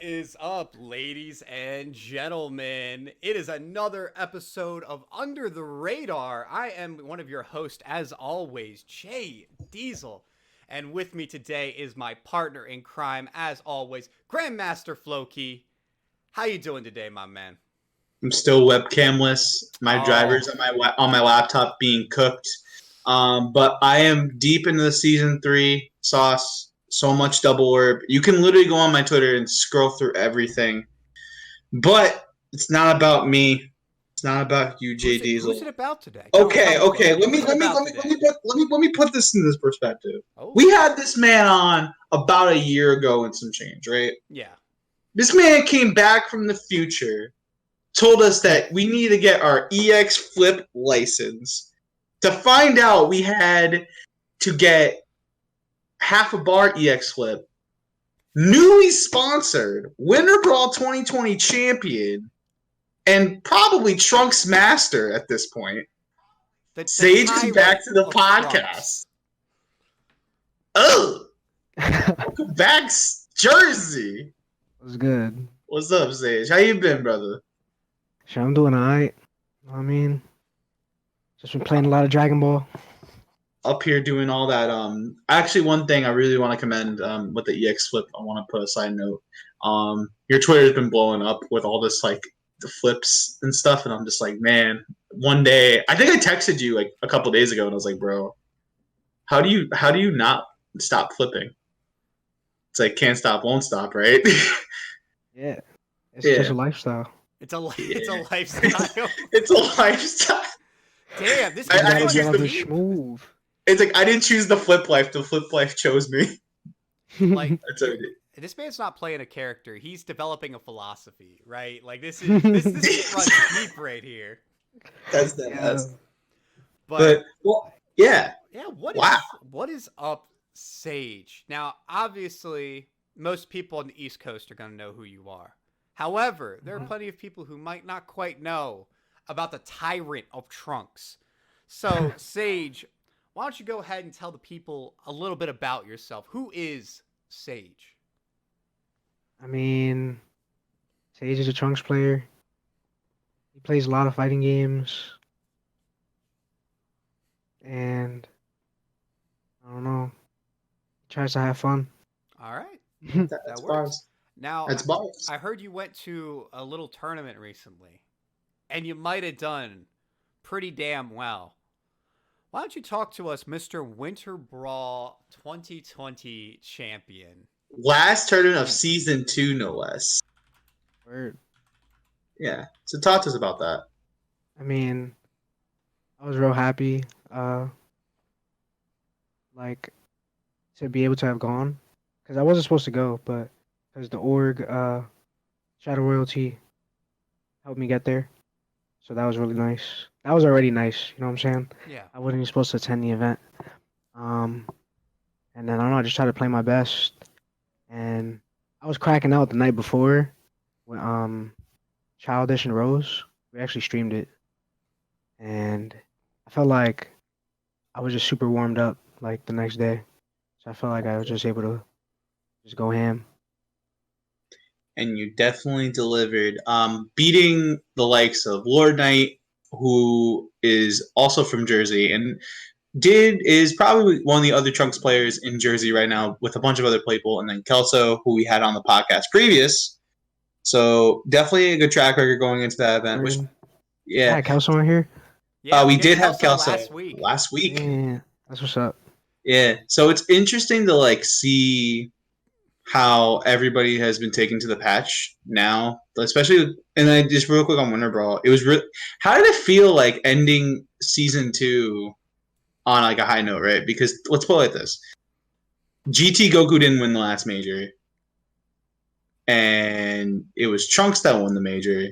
is up, ladies and gentlemen? It is another episode of Under the Radar. I am one of your hosts, as always, JDiesel. And with me today is my partner in crime, as always, Grandmaster FloKey. How you doing today, my man? I'm still webcamless. My Oh. drivers on my laptop being cooked. But I am deep into the season 3 sauce. So much double orb. You can literally go on my Twitter and scroll through everything. But it's not about me. It's not about you, Who's it JDiesel. about today? Okay. FloKey, Let who's it about today? me put this in this perspective. Oh, We had this man on about a year ago and some change, right? yeah. This man came back from the future, told us that we need to get our EX Flip license. To find out, we had to get half a bar EX Flip. Newly sponsored Winter Brawl 2020 champion and probably Trunks master at this point. The Sage is back to the Tyrant of podcast. Oh, welcome back, Jersey. What's good? What's up, Sage? How you been, brother? Shit, I'm doing alright. I mean, just been playing a lot of Dragon Ball. Up here doing all that. Actually, one thing I really want to commend with the EX Flip, I want to put a side note. Your Twitter's been blowing up with all this like the flips and stuff, and I'm just like, man, one day I think I texted you like a couple days ago, and I was like, bro, how do you not stop flipping? It's like can't stop, won't stop, right? Yeah. It's Yeah. just a lifestyle. It's a lifestyle. It's a lifestyle. Damn, this I is didn't You choose gotta the be smooth. It's like I didn't choose the flip life. The flip life chose me. like That's what it is. this man's not playing a character. He's developing a philosophy, right? Like this shit runs deep right here. That's that. Yeah. But Well, yeah. yeah, Wow. what is up, Sage? Now, obviously, most people on the East Coast are gonna know who you are. However, there are plenty of people who might not quite know about the Tyrant of Trunks. So, Sage, why don't you go ahead and tell the people a little bit about yourself? Who is Sage? I mean, Sage is a Trunks player. He plays a lot of fighting games. And I don't know. He tries to have fun. All right. That's That works. bars. Now, That's bars. I heard you went to a little tournament recently, and you might have done pretty damn well. Why don't you talk to us, Mr. Winter Brawl 2020 champion? Last tournament of season 2, no less. Word. Yeah. So talk to us about that. I mean, I was real happy, like, to be able to have gone. Because I wasn't supposed to go, but because the org, Shadow Royalty, helped me get there. So that was really nice. That was already nice, you know what I'm saying? Yeah. I wasn't even supposed to attend the event. And then, I don't know, I just tried to play my best. And I was cracking out the night before with, Childish and Rose. We actually streamed it. And I felt like I was just super warmed up, like, the next day. So I felt like I was just able to just go ham. And you definitely delivered. Beating the likes of Lord Knight, who is also from Jersey, and is probably one of the other Trunks players in Jersey right now with a bunch of other people, and then Kelso, who we had on the podcast previous. So definitely a good track record going into that event. Which, Yeah, yeah, Kelso on here. Yeah, we had did have Kelso last week. Yeah, that's what's up. Yeah, so it's interesting to like see how everybody has been taken to the patch now, especially. And then just real quick on Winter Brawl, it was how did it feel like ending season 2 on like a high note, right? Because let's put it like this: GT Goku didn't win the last major, and it was Trunks that won the major.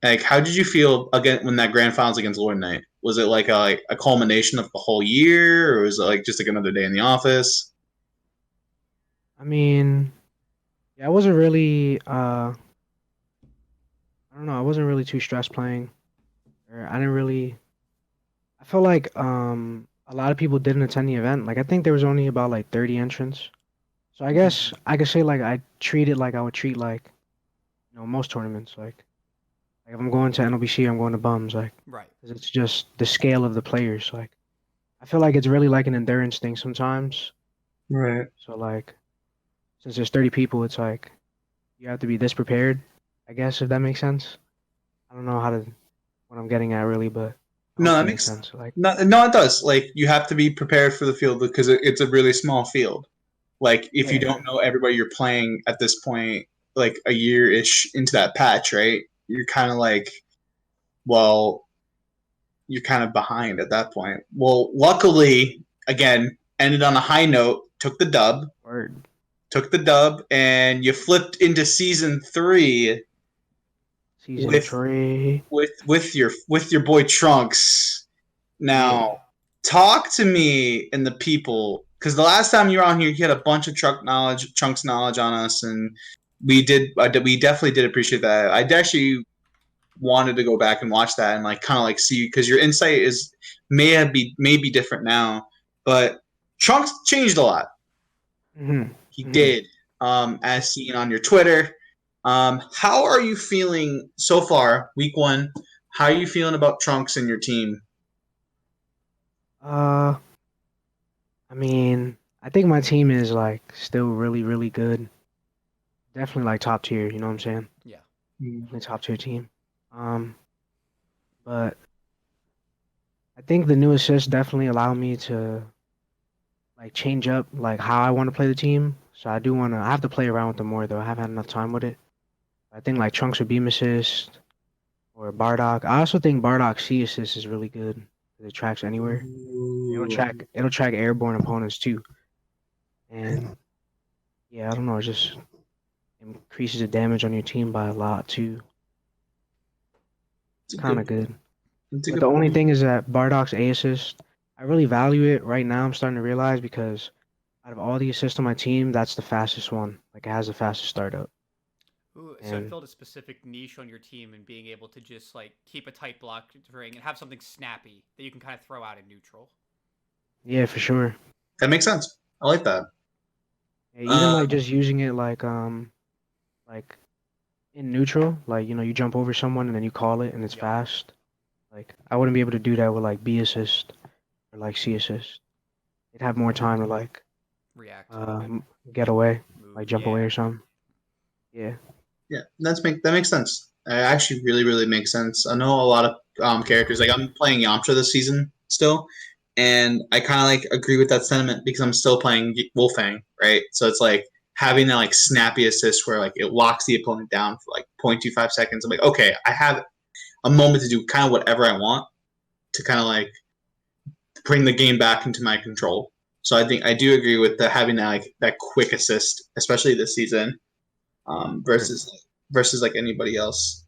Like, how did you feel again when that grand finals against Lord Knight? Was it like a culmination of the whole year, or was it like just like another day in the office? I mean, yeah, I wasn't really, I don't know, I wasn't really too stressed playing. Or I didn't really, I felt like, a lot of people didn't attend the event. Like, I think there was only about like 30 entrants. So I guess I could say like I treat it like I would treat like most tournaments. Like if I'm going to NLBC, I'm going to bums. Like Right. 'cause it's just the scale of the players. Like I feel like it's really like an endurance thing sometimes. Right. So like since there's 30 people, it's like you have to be this prepared. I guess if that makes sense. I don't know what I'm getting at really, but I No, hope it that makes makes sense. Like no, it does. Like you have to be prepared for the field because it's a really small field. Like if you yeah. don't know everybody you're playing at this point, like a year ish into that patch, right? You're kind of like, well, you're kind of behind at that point. Well, luckily, again, ended on a high note, Word. took the dub, and you flipped into season 3 Season with 3. with your boy Trunks. Yeah. Now, talk to me and the people, because the last time you were on here, you had a bunch of Trunks knowledge on us, and we definitely did appreciate that. I actually wanted to go back and watch that and like kind of like see, because your insight is may be different now, but Trunks changed a lot. hmm He hmm did, as seen on your Twitter. How are you feeling so far, week 1? How are you feeling about Trunks and your team? Uh, I mean, I think my team is like still really, really good. Definitely like top tier, you know what I'm saying? Yeah. Definitely top tier team. Um, but I think the new assists definitely allow me to like change up like how I want to play the team. So I have to play around with them more though. I haven't had enough time with it. I think like Trunks or Beam assist or Bardock. I also think Bardock C assist is really good. It tracks anywhere. It'll track airborne opponents too. And yeah, I don't know, it just increases the damage on your team by a lot too. It's a Kind good of good. That's a But the good only point. thing is that Bardock's A assist, I really value it right now. I'm starting to realize because out of all the assists on my team, that's the fastest one. Like it has the fastest startup. Ooh, so it And filled a specific niche on your team and being able to just like keep a tight block ring and have something snappy that you can kind of throw out in neutral. yeah, for sure. That makes sense. I like that. Yeah, even Uh, like just using it like in neutral, like you jump over someone and then you call it and it's Yep. fast. Like I wouldn't be able to do that with like B assist or like C assist. It'd have more time to like React. get away, Move. like jump away Yeah. or something. Yeah. yeah, that makes sense. It actually really makes sense. I know a lot of characters. Like I'm playing Yamcha this season still, and I kind of like agree with that sentiment because I'm still playing Wolfang, right? So it's like having that like snappy assist where like it locks the opponent down for like 0.25 seconds. I'm like, okay, I have a moment to do kind of whatever I want to kind of like bring the game back into my control. So I think I do agree with the having that like that quick assist, especially this season, Word. versus like anybody else.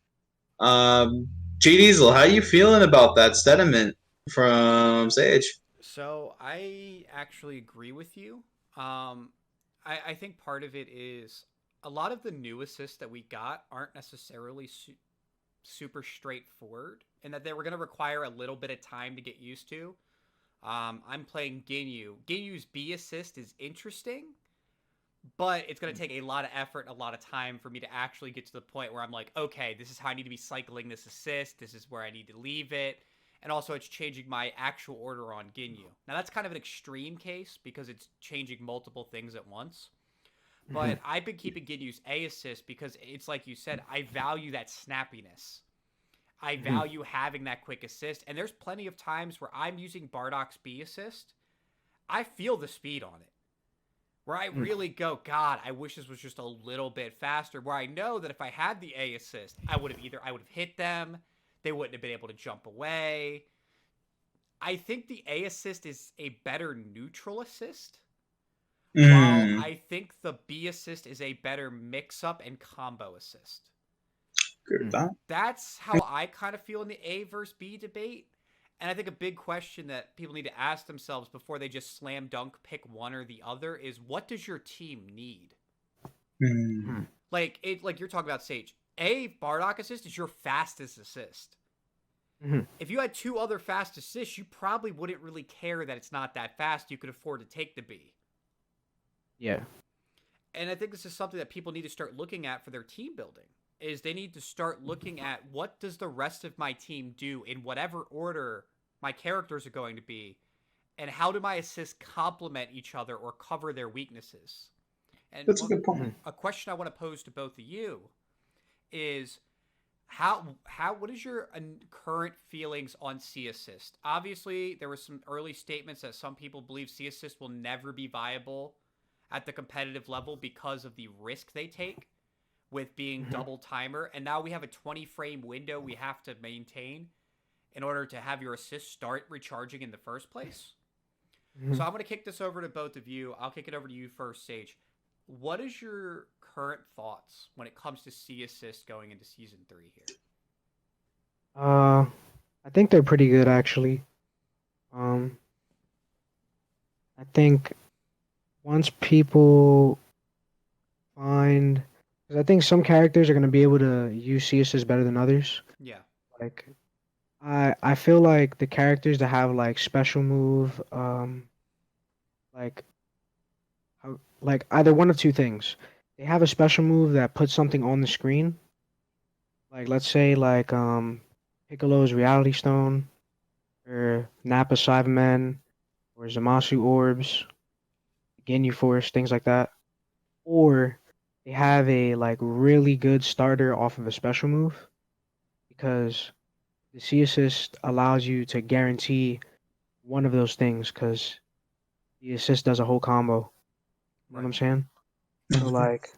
JDiesel, how you feeling about that sentiment from Sage? So I actually agree with you. I think part of it is a lot of the new assists that we got aren't necessarily super straightforward, and that they were going to require a little bit of time to get used to. I'm playing Ginyu. Ginyu's B assist is interesting, but it's going to take a lot of effort and a lot of time for me to actually get to the point where I'm like, okay, this is how I need to be cycling this assist. This is where I need to leave it. And also, it's changing my actual order on Ginyu. Now, that's kind of an extreme case because it's changing multiple things at once. hmm But I've been keeping Ginyu's A assist because it's like you said, I value that snappiness. I hmm value having that quick assist. And there's plenty of times where I'm using Bardock's B assist. I feel the speed on it. Where I really go, God, I wish this was just a little bit faster. Where I know that if I had the A assist, I would have hit them. They wouldn't have been able to jump away. I think the A assist is a better neutral assist, while Mm, I think the B assist is a better mix up and combo assist. agree with that. That's how I kind of feel in the A versus B debate. And I think a big question that people need to ask themselves before they just slam dunk pick one or the other is what does your team need? Mm, Like you're talking about Sage. A Bardock assist is your fastest assist. hmm If you had two other fast assists, you probably wouldn't really care that it's not that fast. You could afford to take the B. Yeah. And I think this is something that people need to start looking at for their team building. Is they need to start looking at what does the rest of my team do in whatever order my characters are going to be, and how do my assists complement each other or cover their weaknesses? And That's a good point. a question I want to pose to both of you is what is your current feelings on C assist? Obviously, there were some early statements that some people believe C assist will never be viable at the competitive level because of the risk they take with being double timer, and now we have a 20 frame window we have to maintain in order to have your assist start recharging in the first place. So I'm going to kick this over to both of you. I'll kick it over to you first, Sage. What is your current thoughts when it comes to C assist going into season 3 here? I think they're pretty good actually. I think once people find, because I think some characters are gonna be able to use C assist better than others. Yeah. Like, I feel like the characters that have like special move, like like either one of two things. They have a special move that puts something on the screen. Like let's say like Piccolo's Reality Stone or Nappa Cybermen or Zamasu Orbs, Ginyu Force, things like that. Or they have a like really good starter off of a special move because the C assist allows you to guarantee one of those things because the assist does a whole combo. You know what I'm saying? So like,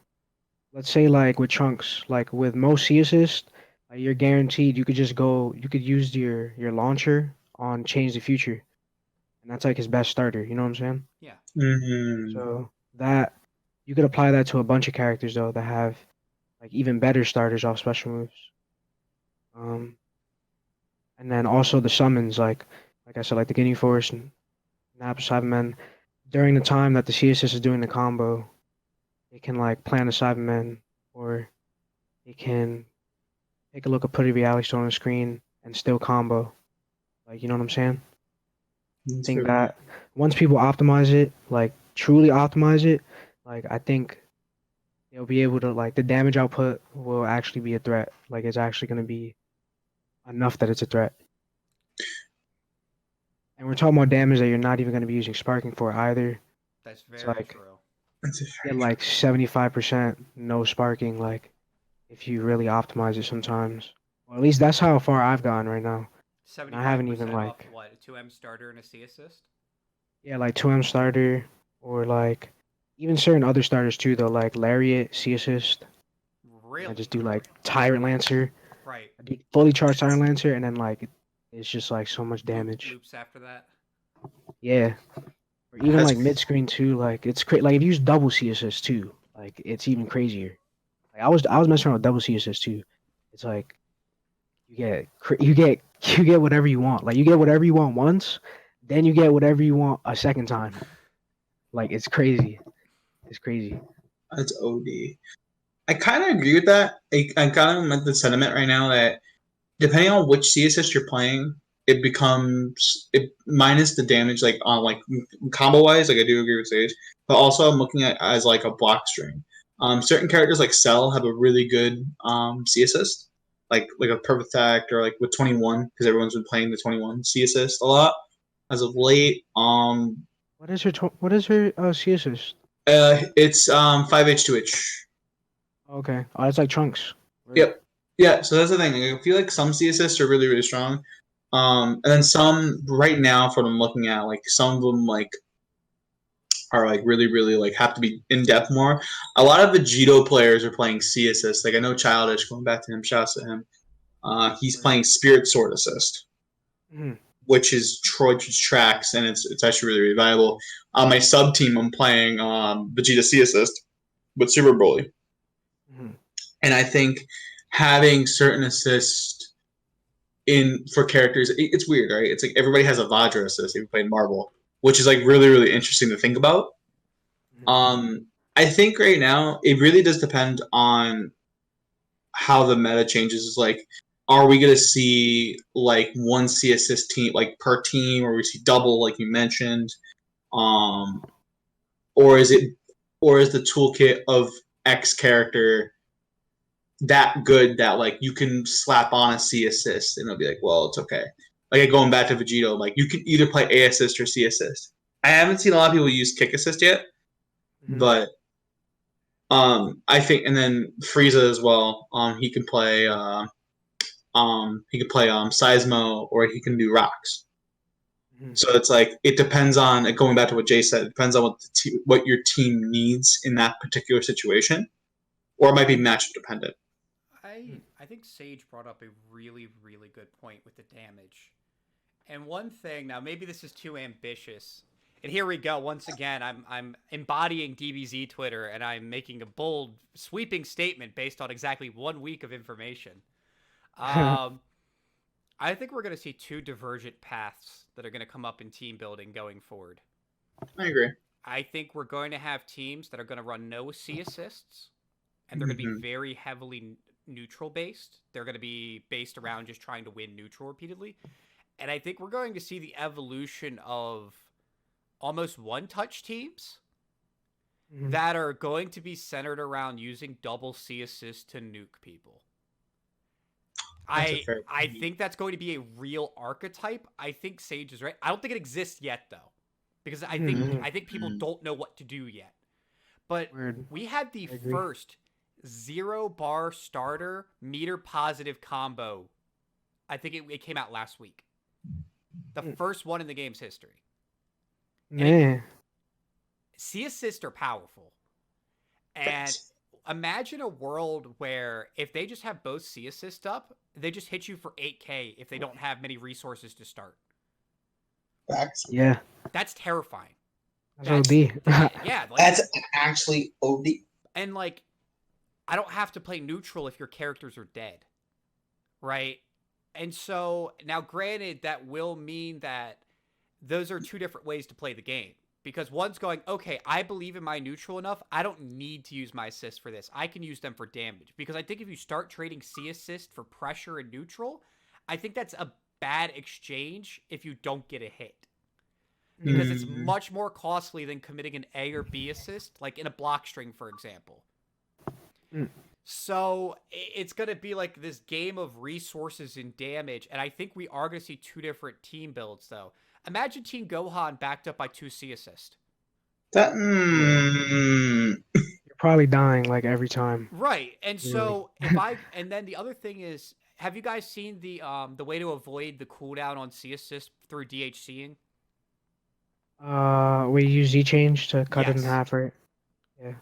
let's say like with Trunks, like with most C assist, you're guaranteed you could use your launcher on Change the Future, and that's like his best starter. You know what I'm saying? Yeah. So that you could apply that to a bunch of characters though that have like even better starters off special moves. And then also the summons, like I said, like the Guinea Force and Nappa Cybermen. During the time that the C assist is doing the combo, it can like plan a Cyberman, or it can take a look at Putty Reality Stone on the screen and still combo. Like, you know what I'm saying? I think that once people optimize it, like truly optimize it, like I think they'll be able to like the damage output will actually be a threat. Like it's actually going to be enough that it's a threat. And we're talking about damage that you're not even going to be using sparking for either. That's It's very like true. get like 75% no sparking, like if you really optimize it sometimes. Or at least that's how far I've gotten right now. And I haven't 75% even off like what? A 2M starter and a C assist? yeah, like 2M starter or like even certain other starters too though, like Lariat, C assist. Really? I just do like Tyrant Lancer. Right. I do fully charged Tyrant Lancer and then like it's just like so much damage. Loops after that. Yeah. Or even That's like mid screen too, like it's like if you use double C assist too, like it's even crazier. Like I was messing around with double C assist too. It's like you get whatever you want. Like you get whatever you want once, then you get whatever you want a second time. Like it's crazy. It's crazy. That's OD. I kind of agree with that. I kind of meant the sentiment right now that depending on which C assist you're playing, it becomes it minus the damage like on like combo wise. Like I do agree with Sage, but also I'm looking at as like a block string. Certain characters like Cell have a really good C assist, like a Perfect Act or like with 21 because everyone's been playing the 21 C assist a lot as of late. What is her C assist? It's 5H 2H. Okay. Oh, it's like Trunks. Right? Yep. Yeah, so that's the thing. I feel like some C assists are really, really strong. And then some right now from what I'm looking at, like some of them like are like really, really like have to be in depth more. A lot of the Jito players are playing C assist. Like I know Childish, going back to him, shouts to him. He's playing Spirit Sword assist, Mhm. which is Troy's tracks, and it's actually really, really valuable. On my sub team, I'm playing Vegeta C assist with Super Broly. Mhm. And I think having certain assists in for characters, it's weird, right? It's like everybody has a Vajra assist if you play Marvel, which is like really, really interesting to think about. I think right now it really does depend on how the meta changes. Is like, are we gonna see like one C assist team like per team, or we see double like you mentioned, or is it or is the toolkit of X character that good that like you can slap on a C assist and it'll be like, well, it's okay. Like going back to Vegito, like you can either play A assist or C assist. I haven't seen a lot of people use kick assist yet, but I think, and then Frieza as well. He can play Seismo, or he can do rocks. So it's like it depends on, going back to what Jay said. It depends on what your team needs in that particular situation, or it might be match dependent. I think Sage brought up a really, really good point with the damage. And one thing, now maybe this is too ambitious, and here we go once again. I'm embodying DBZ Twitter, and I'm making a bold, sweeping statement based on exactly 1 week of information. I think we're going to see two divergent paths that are going to come up in team building going forward. I agree. I think we're going to have teams that are going to run no C assists, and they're going to be very heavily neutral based. They're going to be based around just trying to win neutral repeatedly. And I think we're going to see the evolution of almost one-touch teams that are going to be centered around using double C assists to nuke people. I think that's going to be a real archetype. I think Sage is right. I don't think it exists yet, though, because I think people don't know what to do yet. But we had the first 0-bar starter meter positive combo. I think it came out last week. The first one in the game's history. Man. C assists are powerful. And imagine a world where if they just have both C assists up, they just hit you for 8k if they don't have many resources to start. Yeah. That's terrifying. That's OD. Yeah. Like, that's actually OD. And like, I don't have to play neutral if your characters are dead. Right? And so, now granted, that will mean that those are two different ways to play the game. Because one's going, okay, I believe in my neutral enough, I don't need to use my assists for this. I can use them for damage. Because I think if you start trading C assist for pressure and neutral, I think that's a bad exchange if you don't get a hit. Because it's much more costly than committing an A or B assist, like in a block string, for example. So it's going to be like this game of resources and damage. And I think we are going to see two different team builds, though. Imagine Team Gohan backed up by 2 C assists. That You're probably dying like every time. Right. And so and then the other thing is, have you guys seen the way to avoid the cooldown on C assist through DHCing? We use Z change to cut it in half, right? Yeah.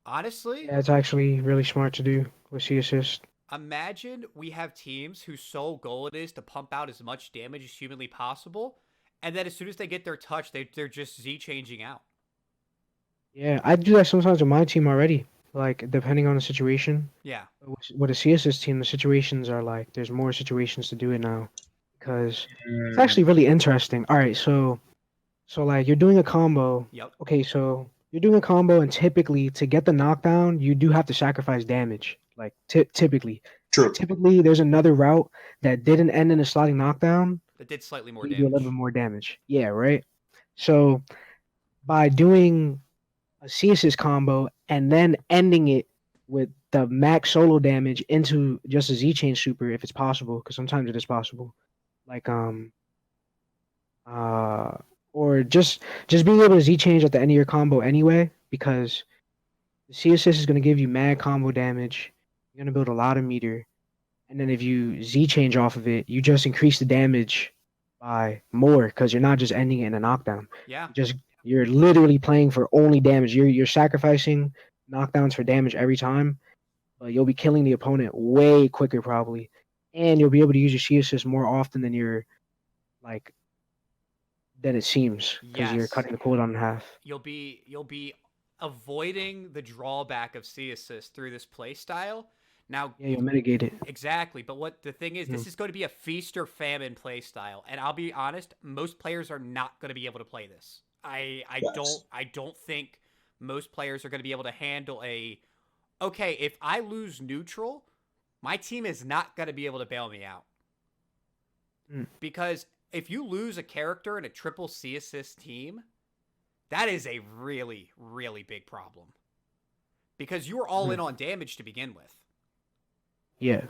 Honestly, yeah, it's actually really smart to do with C assist. Imagine we have teams whose sole goal it is to pump out as much damage as humanly possible, and then as soon as they get their touch, they're just Z changing out. Yeah, I do that sometimes with my team already. Like, depending on the situation. Yeah. With a CSS team, the situations are like, there's more situations to do it now. Because it's actually really interesting. All right, so like, you're doing a combo. Yep. Okay, so you're doing a combo, and typically, to get the knockdown, you do have to sacrifice damage. Like, typically. True. Typically, there's another route that didn't end in a sliding knockdown. That did slightly more You damage. do a little bit more damage. Yeah, right? So, by doing a CSS combo and then ending it with the max solo damage into just a Z chain super if it's possible, because sometimes it is possible. Like or just being able to Z change at the end of your combo anyway, because the CSS is gonna give you mad combo damage. You're gonna build a lot of meter. And then if you Z change off of it, you just increase the damage by more because you're not just ending it in a knockdown. Yeah. You're literally playing for only damage. You're sacrificing knockdowns for damage every time, but you'll be killing the opponent way quicker probably, and you'll be able to use your C assist more often than than it seems because you're cutting the cooldown in half. You'll be avoiding the drawback of C assist through this play style. Now, yeah, you'll mitigate it. Exactly, but what the thing is, this is going to be a feast or famine play style, and I'll be honest, most players are not going to be able to play this. I don't think most players are going to be able to handle okay, if I lose neutral, my team is not going to be able to bail me out. Because if you lose a character in a triple C assist team, That is a really, really big problem. Because you were all in on damage to begin with. Yeah.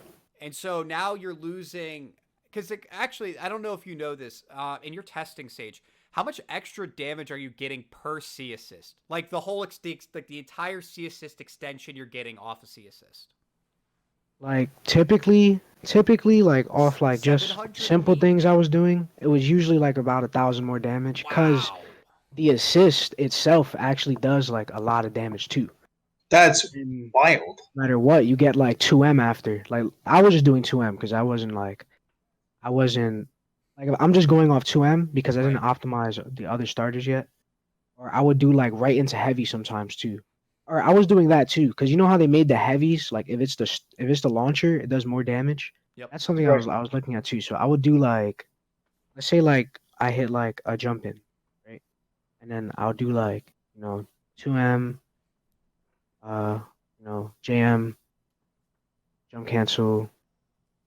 And so now you're losing. Because actually, I don't know if you know this. In your testing stage, how much extra damage are you getting per C assist? Like the whole, like the entire C assist extension you're getting off a C assist. Like typically, like off like just 700 simple weak. things I was doing, it was usually like about 1,000 more damage. Cause Wow. the assist itself actually does like a lot of damage too. That's And wild. no matter what, you get like 2M after. Like I was just doing 2M because I wasn't like I'm just going off 2M because I didn't Right. optimize the other starters yet. Or I would do like right into heavy sometimes too. Or I was doing that too because you know how they made the heavies like if it's the launcher it does more damage. Yep. That's something Right. I was looking at too. So I would do like let's say like I hit like a jump in, right? And then I'll do like 2M, JM, jump cancel,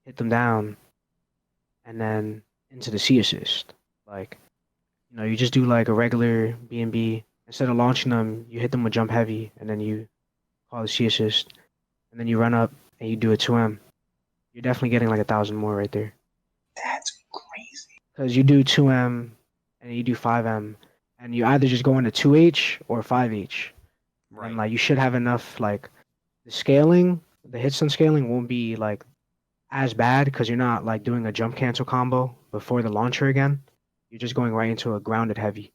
hit them down, and then into the C assist. Like, you just do like a regular B&B. Instead of launching them, you hit them with jump heavy, and then you call the C assist, and then you run up and you do a 2M. You're definitely getting like 1,000 more right there. That's crazy. Because you do 2M and you do 5M, and you either just go into 2H or 5H. Right. And like you should have enough like the hit stun scaling won't be like as bad because you're not like doing a jump cancel combo before the launcher again. You're just going right into a grounded heavy.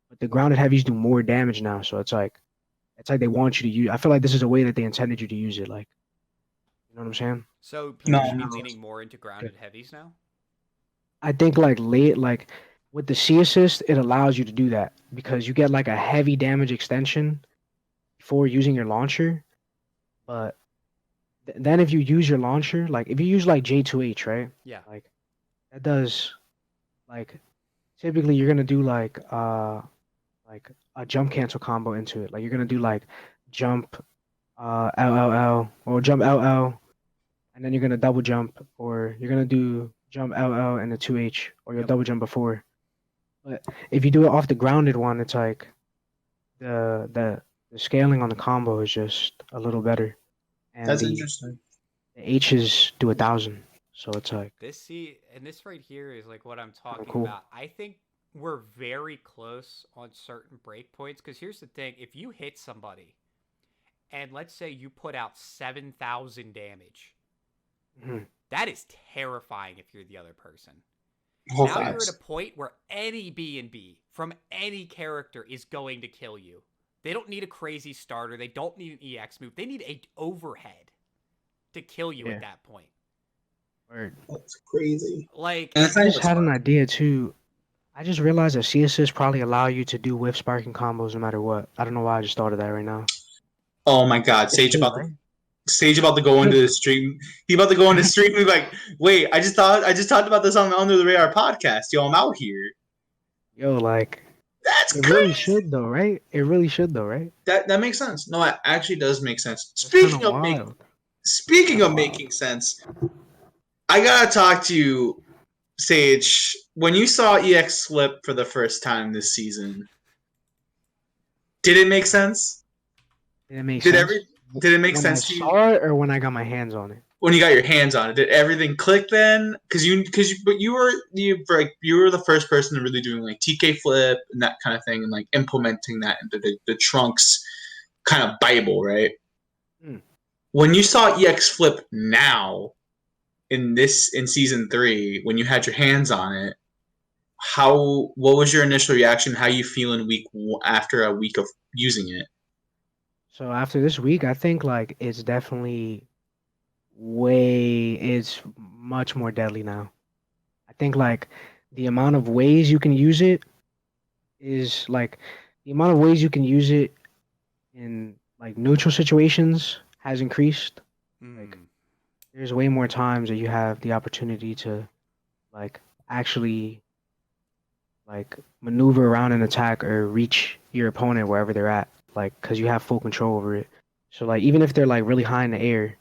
But the grounded heavies do more damage now, so it's like they want you to use. I feel like this is a way that they intended you to use it. Like, you know what I'm saying? So people should be No. leaning more into grounded heavies now? I think like late like with the C assist, it allows you to do that because you get like a heavy damage extension before using your launcher. But then if you use your launcher, like if you use like J2H, right? Yeah. Like that does like typically you're gonna do like a jump cancel combo into it. Like you're gonna do like jump LLL or jump LL and then you're gonna double jump or you're gonna do jump LL and the 2H or you'll Yep. double jump before. But if you do it off the grounded one, it's like the scaling on the combo is just a little better. And That's the interesting. H's do 1,000. So it's like This right here is like what I'm talking cool. about. I think we're very close on certain breakpoints because here's the thing: if you hit somebody, and let's say you put out 7,000 damage, that is terrifying if you're the other person. Whole Now you're facts. at a point where any B&B from any character is going to kill you. They don't need a crazy starter. They don't need an EX move. They need a overhead to kill you at that point. Word. That's crazy. Like, And it's I not just even had an smart. idea too. I just realized that C assists probably allow you to do whiff sparking combos no matter what. I don't know why I just thought of that right now. Oh my God, It should, right? Sage about to go into the stream. He about to go into the stream. He's like, wait, I just talked about this on the Under the Radar podcast. Yo, I'm out here. Yo, like That's it crazy. really should though, right? It really should though, right? That makes sense. No, it actually does make sense. That's kind of Speaking of wild. making sense, I gotta talk to you, Sage. When you saw EX flip for the first time this season, did it make sense? Did it make Did sense? Did it make When sense I to you saw it or when I got my hands on it? when you got your hands on it? Did everything click then? But you were the first person really doing like TK flip and that kind of thing and like implementing that into the Trunks kind of Bible, right? Hmm. When you saw EX flip now in season 3, when you had your hands on it, what was your initial reaction? How you feeling after a week of using it? So after this week, I think like it's definitely it's much more deadly now. I think like the amount of ways you can use it is like the amount of ways you can use it in like neutral situations has increased. Like there's way more times that you have the opportunity to like actually like maneuver around an attack or reach your opponent wherever they're at, like because you have full control over it. So like even if they're like really high in the air,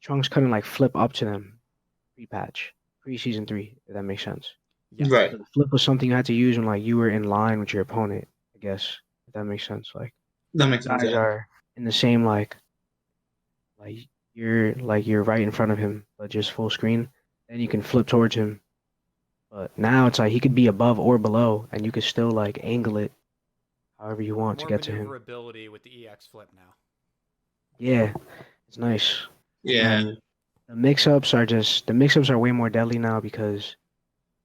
Trunks couldn't like flip up to them pre season 3, if that makes sense. yes. Right. So the flip was something you had to use when like you were in line with your opponent guess, if that makes sense. Like That makes sense. guys Yeah. are in the same like you're right in front of him, but just full screen. Then you can flip towards him. But now it's like he could be above or below, and you could still like angle it however you want to More get to him. maneuverability with the EX flip now. Yeah, it's nice. Yeah. And the mix-ups are way more deadly now because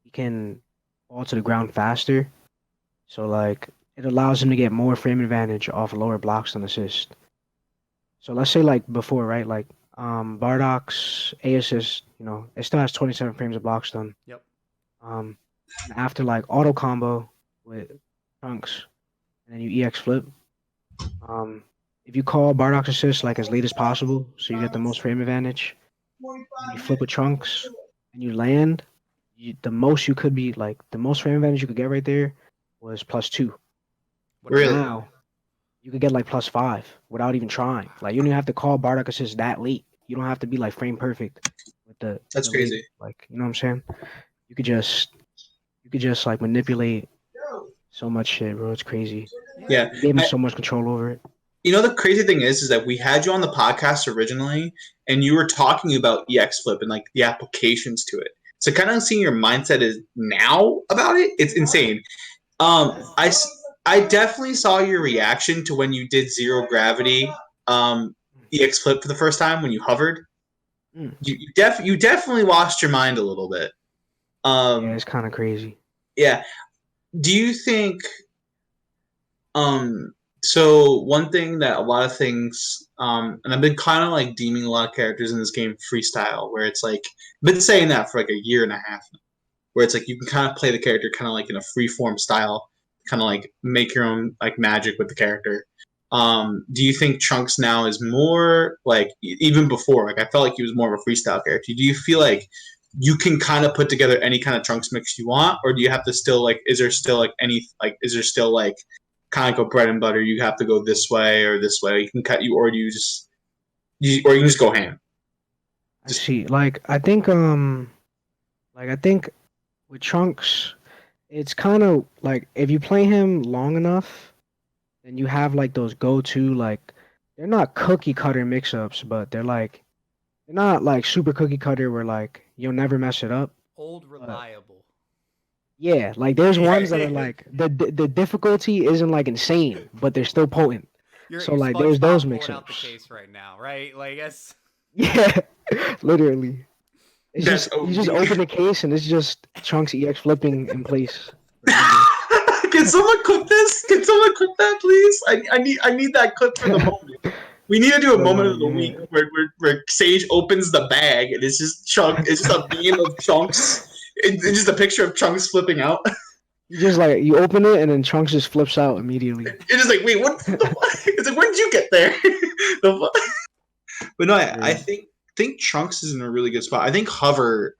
he can fall to the ground faster. So like it allows him to get more frame advantage off lower blocks than assist. So let's say like before, right? Like Bardock's A assist, it still has 27 frames of block stun. Yep. And after like auto combo with Trunks and then you EX flip, if you call Bardock's assist like as late as possible, so you get the most frame advantage, and you flip with Trunks and you land, the most you could be like the most frame advantage you could get right there was +2. What Really? Now you could get like +5 without even trying. Like you don't even have to call Bardock assist that late. You don't have to be like frame perfect with That's the crazy. late, like you know what I'm saying? You could just like manipulate so much shit, bro. It's crazy. Yeah. You gave him so much control over it. You know, the crazy thing is that we had you on the podcast originally, and you were talking about EX Flip and like the applications to it. So kind of seeing your mindset is now about it, it's insane. I definitely saw your reaction to when you did zero gravity EX Flip for the first time when you hovered. Mm. You definitely lost your mind a little bit. Yeah, it's kind of crazy. Yeah. Do you think so one thing that a lot of things and I've been kind of like deeming a lot of characters in this game freestyle, where it's like I've been saying that for like a year and a half now, where it's like you can kind of play the character kind of like in a free form style, kind of like make your own like magic with the character. Do you think Trunks now is more like even before, like I felt like he was more of a freestyle character. Do you feel like you can kind of put together any kind of Trunks mix you want, or do you have to still like is there still like kind of go bread and butter, you have to go this way or this way, you can cut you, or do you just or you can just go ham? I see. I think with Trunks, it's kind of like if you play him long enough, then you have like those go-to like they're not cookie cutter mix-ups, but they're not like super cookie cutter where like you'll never mess it up. Old reliable. Yeah, like there's ones that are like the difficulty isn't like insane, but they're still potent. You're Like there's SpongeBob those pulling mix out the ups. case right now, right? Like that's Yeah, literally. It's That's just you just OD. open the case and it's just Trunks EX flipping in place. Can someone clip this? Can someone clip that, please? I need that clip for the moment. We need to do a moment of the week where Sage opens the bag and it's just it's just a beam of Chunks. It's just a picture of Chunks flipping out. You just like you open it and then Trunks just flips out immediately. It's just like, wait, what the fuck? It's like, when did you get there? The fuck? But no, I think Trunks is in a really good spot. I think Hover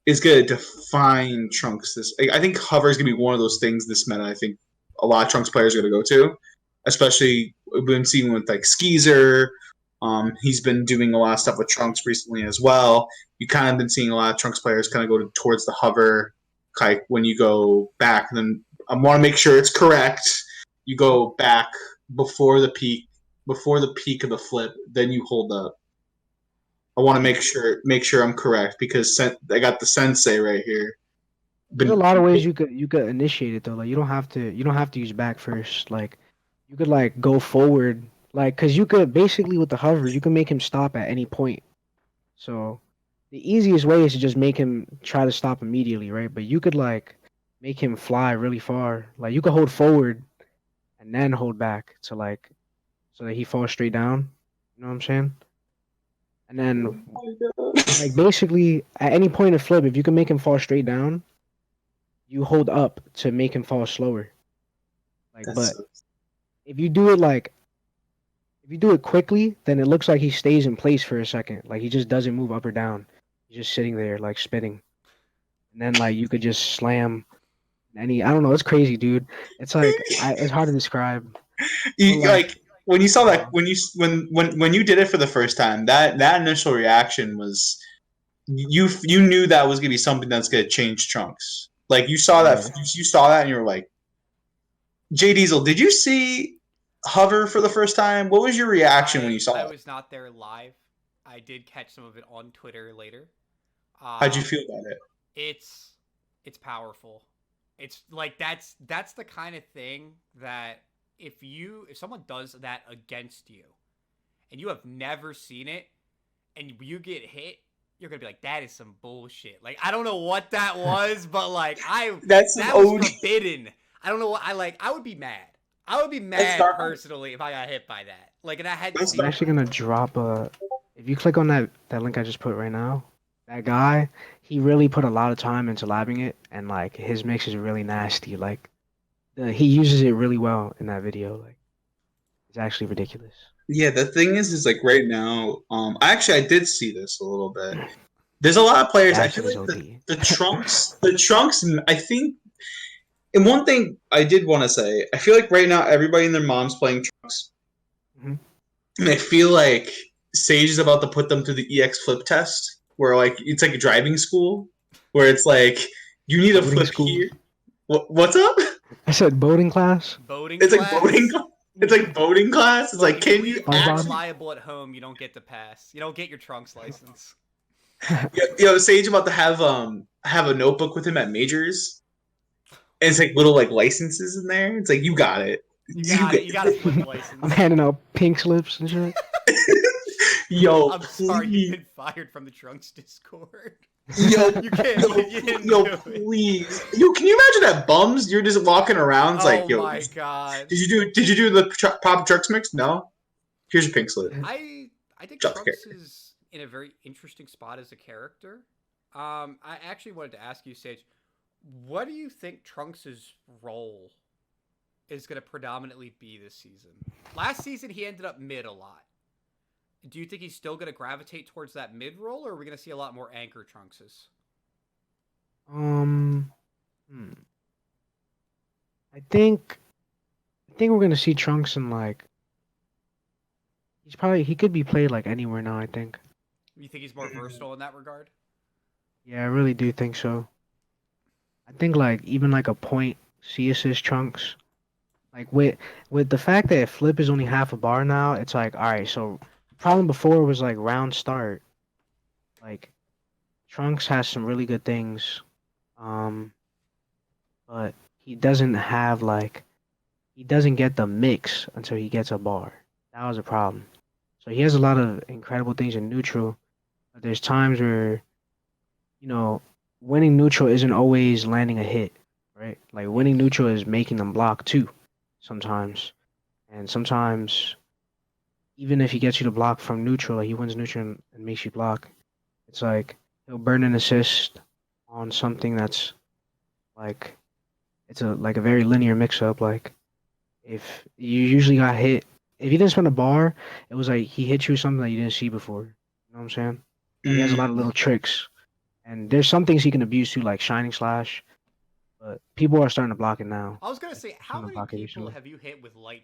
is going to define Trunks. I think Hover is going to be one of those things this meta. I think a lot of Trunks players are going to go to, especially we've been seeing with like Skeezer. He's been doing a lot of stuff with Trunks recently as well. You kind of been seeing a lot of Trunks players kind of go towards the Hover. Like when you go back, then I want to make sure it's correct. You go back before the peak of the flip, then you hold up. I want to make sure I'm correct because I got the sensei right here. There's a lot of ways you could initiate it though. Like you don't have to use back first. Like you could like go forward. Like cause you could basically with the hover you can make him stop at any point. So the easiest way is to just make him try to stop immediately, right? But you could like make him fly really far. Like you could hold forward and then hold back to like so that he falls straight down. You know what I'm saying? And then like basically at any point of flip, if you can make him fall straight down, you hold up to make him fall slower. Like but if you do it quickly, then it looks like he stays in place for a second. Like he just doesn't move up or down. He's just sitting there like spitting. And then like you could just slam I don't know, it's crazy, dude. It's like it's hard to describe. Like when you saw that when you did it for the first time, that initial reaction was you knew that was gonna be something that's gonna change Trunks. Like you saw that and you were like JDiesel, did you see Hover for the first time? What was your reaction when you saw I it? was not there live. I did catch some of it on Twitter later. How'd you Um, feel about it? it's it's powerful. It's like that's the kind of thing that if someone does that against you and you have never seen it and you get hit, you're gonna be like, that is some bullshit. Like I don't know what that was, but like That's some that was OD. forbidden. I don't know what I would be mad. I would be That's mad dark. personally if I got hit by that. Like and I hadn't That's seen I'm it. actually gonna drop a. If you click on that link I just put right now, that guy, he really put a lot of time into labbing it, and like his mix is really nasty. Like he uses it really well in that video. Like it's actually ridiculous. Yeah, the thing is like right now, actually I did see this a little bit. There's a lot of players. I feel Actually, is like OD. the trunks. I think, and one thing I did want to say, I feel like right now everybody and their mom's playing trunks, Mhm. and I feel like Sage is about to put them through the EX flip test, where like it's like a driving school, where it's like you need a Boating flip school. here. What's up? I said boating class. Boating It's like class. boating. It's like boating class. It's Look, like, if you can you leave SpongeBob? trunks actually? liable at home, you don't get to pass. You don't get your trunks license. Sage about to have a notebook with him at majors, and it's like little like licenses in there. It's like you got it. You got it. You got a flip I'm license. handing out pink slips and shit. Yo, I'm sorry, please. you've been fired from the trunks Discord. Yo, You can't. yo, You didn't yo, do it. please. Yo, can you imagine that bums? You're just walking around. It's Oh like, yo, my god. did you do the pop trucks mix? No. Here's your pink slip. I think Drop the Trunks character. is in a very interesting spot as a character. I actually wanted to ask you, Sage, what do you think Trunks' role is going to predominantly be this season? Last season, he ended up mid a lot. Do you think he's still going to gravitate towards that mid role, or are we going to see a lot more anchor Trunkses? Hmm. I think we're gonna see Trunks in like he could be played like anywhere now, I think. You think he's more versatile in that regard? Yeah, I really do think so. I think like even like a point C assist Trunks. Like with the fact that flip is only half a bar now, it's like alright, so the problem before was like round start. Like Trunks has some really good things. Um but he doesn't have like he doesn't get the mix until he gets a bar. That was a problem. So he has a lot of incredible things in neutral, but there's times where, you know, winning neutral isn't always landing a hit, right? Like winning neutral is making them block too, sometimes. And sometimes, even if he gets you to block from neutral, like he wins neutral and makes you block, it's like he'll burn an assist on something that's like it's a very linear mix up. Like if you usually got hit, if you didn't spend a bar, it was like he hit you with something that you didn't see before. You know what I'm saying? He has a lot of little tricks, and there's some things he can abuse too, like Shining Slash. But people are starting to block it now. I was gonna Like, say, they're how starting to many block it people recently. have you hit with light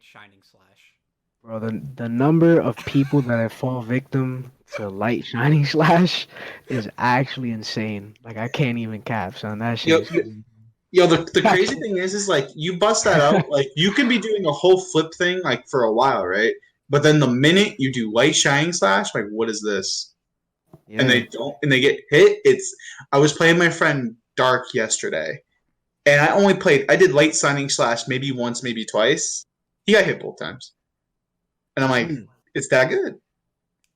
shining slash? Bro, the number of people that have fall victim to light Shining Slash is actually insane. Like I can't even cap, son. That shit Yo, is crazy. yo, the crazy thing is like you bust that out, like you can be doing a whole flip thing like for a while, right? But then the minute you do light shining slash, like what is this? And Yeah. they don't, and they get hit. I was playing my friend Dark yesterday, and I did light shining slash maybe once, maybe twice. He got hit both times, and I'm like, it's that good?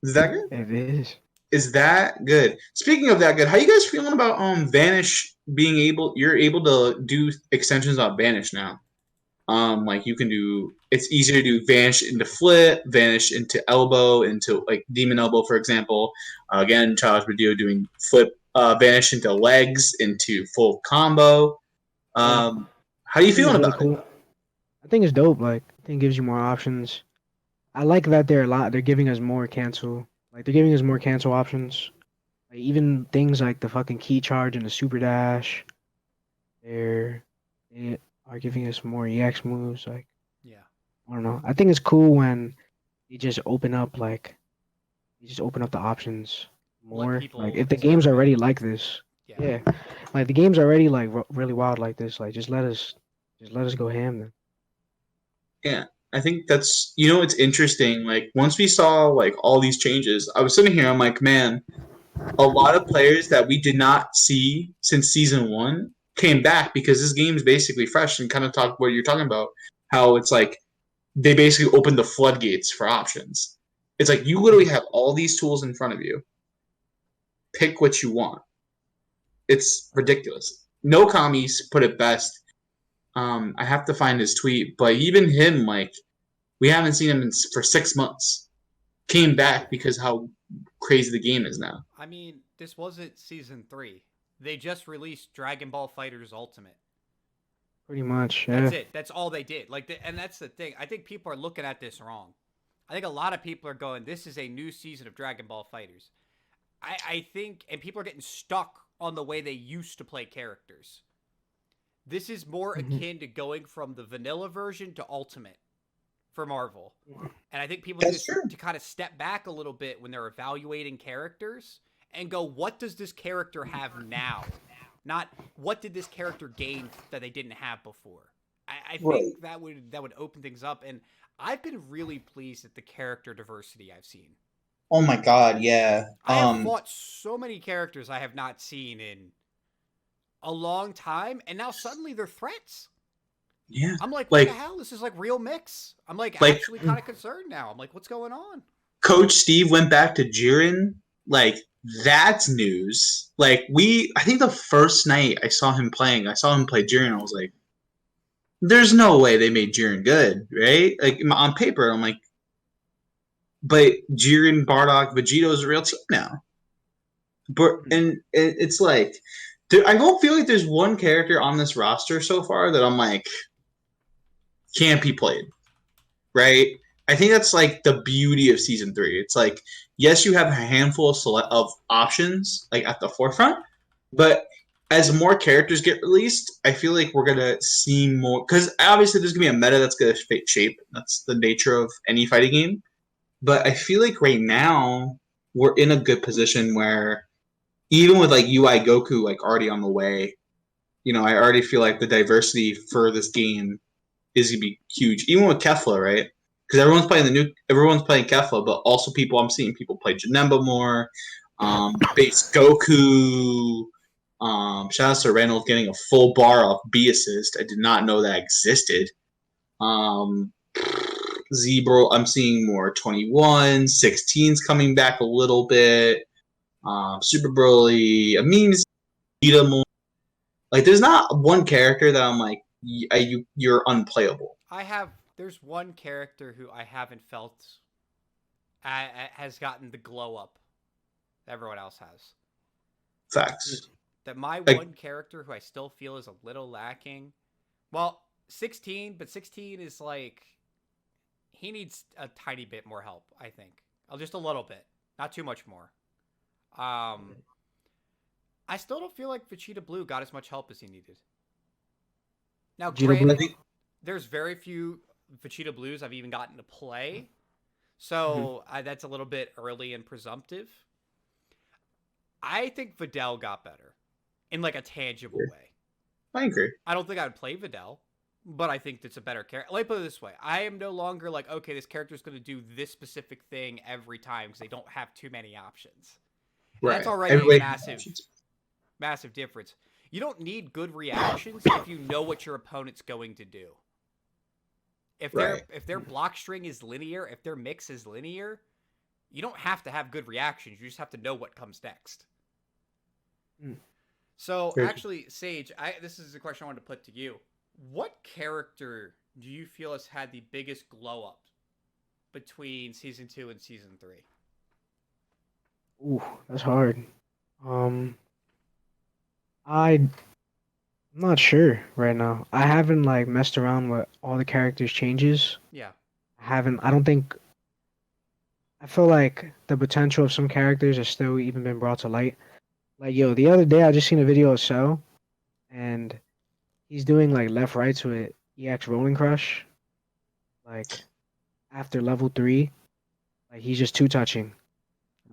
Is that good? It is. Is that good? Speaking of that good, how you guys feeling about Vanish being you're able to do extensions on Vanish now? Like you can do it's easier to do Vanish into flip, Vanish into elbow, into like Demon Elbow, for example. Again, Childish Video doing flip Vanish into legs into full combo. How are you I think it's feeling really about it? cool. I think it's dope. Like, I think it gives you more options. I like that they're giving us more cancel. Like, they're giving us more cancel options. Like, even things like the fucking key charge and the super dash. They are giving us more EX moves. Like, Yeah. I don't know. I think it's cool when you just open up the options Let more. people Like, if the game's experiment. already like this, Yeah. yeah. Like the game's already like really wild like this. Like, just let us Just let us go ham then. Yeah, I think that's it's interesting. Like once we saw like all these changes, I was sitting here. I'm like, man, a lot of players that we did not see since season 1 came back because this game is basically fresh and kind of talk what you're talking about. How it's like they basically opened the floodgates for options. It's like you literally have all these tools in front of you. Pick what you want. It's ridiculous. No Kami's put it best. I have to find his tweet, but even him, like, we haven't seen him for 6 months. Came back because how crazy the game is now. I mean, this wasn't season 3. They just released Dragon Ball FighterZ Ultimate. Pretty much, yeah. That's it. That's all they did. And that's the thing. I think people are looking at this wrong. I think a lot of people are going, this is a new season of Dragon Ball FighterZ. I think, and people are getting stuck on the way they used to play characters. This is more akin to going from the vanilla version to Ultimate for Marvel. And I think people need to kind of step back a little bit when they're evaluating characters and go, what does this character have now? Not what did this character gain that they didn't have before. I think that would open things up, and I've been really pleased at the character diversity I've seen. Oh my god, yeah. I have fought so many characters I have not seen in a long time, and now suddenly they're threats. Yeah. I'm like, what the hell? This is like real mix. I'm like actually kind of concerned now. I'm like, what's going on? Coach Steve went back to Jiren. Like, that's news. Like, I think the first night I saw him play Jiren, I was like, there's no way they made Jiren good, right? Like, on paper, I'm like, but Jiren, Bardock, Vegeto's a real team now. But, and it's like, I don't feel like there's one character on this roster so far that I'm like, can't be played, right? I think that's like the beauty of season 3. It's like, yes, you have a handful of options like at the forefront, but as more characters get released, I feel like we're gonna see more, because obviously there's gonna be a meta that's gonna take shape. That's the nature of any fighting game. But I feel like right now we're in a good position where even with like UI Goku like already on the way, I already feel like the diversity for this game is gonna be huge. Even with Kefla, right? Because everyone's playing Kefla, but also I'm seeing people play Janemba more. Base Goku. Shout out to Reynolds getting a full bar off B assist. I did not know that existed. Zebro, I'm seeing more 21, 16's coming back a little bit. Super Broly, memes, more. Like, there's not one character that I'm like, you're unplayable. There's one character who I haven't felt has gotten the glow up everyone else has. Facts. That one character who I still feel is a little lacking. Well, 16, but 16 is like, he needs a tiny bit more help, I think. Just a little bit. Not too much more. I still don't feel like Vegeta Blue got as much help as he needed. Now, granted, there's very few Vegeta Blues I've even gotten to play. So that's a little bit early and presumptive. I think Videl got better in like a tangible way. I agree. I don't think I would play Videl, but I think it's a better character. Let me put it this way. I am no longer like, okay, this character is going to do this specific thing every time because they don't have too many options. Right. That's already a massive difference. You don't need good reactions if you know what your opponent's going to do. If their block string is linear, if their mix is linear, you don't have to have good reactions. You just have to know what comes next. So, actually, Sage, this is a question I wanted to put to you. What character do you feel has had the biggest glow up between Season 2 and Season 3? Ooh, that's hard. I'm not sure right now. I haven't like messed around with all the characters' changes. Yeah. I feel like the potential of some characters has still even been brought to light. Like, the other day I just seen a video of Cell, and he's doing like left rights with EX Rolling Crush. Like, after level 3, like he's just two-touching.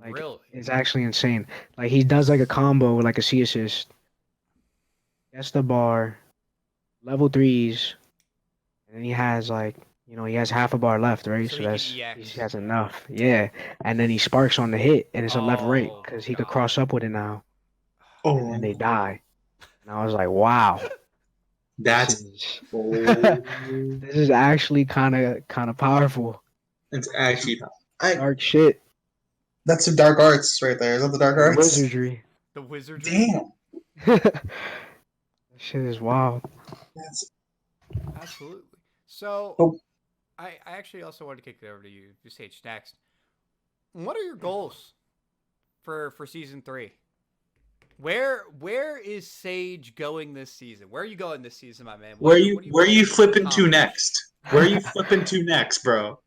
Like, really? It's actually insane. Like, he does like a combo with like a C assist. Gets the bar, level 3s, and then he has like he has half a bar left, right? So So he can that's he EX. has enough, yeah. And then he sparks on the hit, and it's a left right Oh because he could God. cross up with it now, and then they Oh, die. And I was like, wow, this that's is oh, this is actually kind of powerful. it's That's some actually I. dark shit. That's some dark arts right there. Is that the dark The arts? wizardry. The wizardry. Damn. That shit is wild. That's Absolutely. So oh, I actually also wanted to kick it over to you, Sage, next. What are your goals for season 3? Where is Sage going this season? Where are you going this season, my man? where What you do you where want you to flipping to accomplish? next? Where are you flipping to next, bro?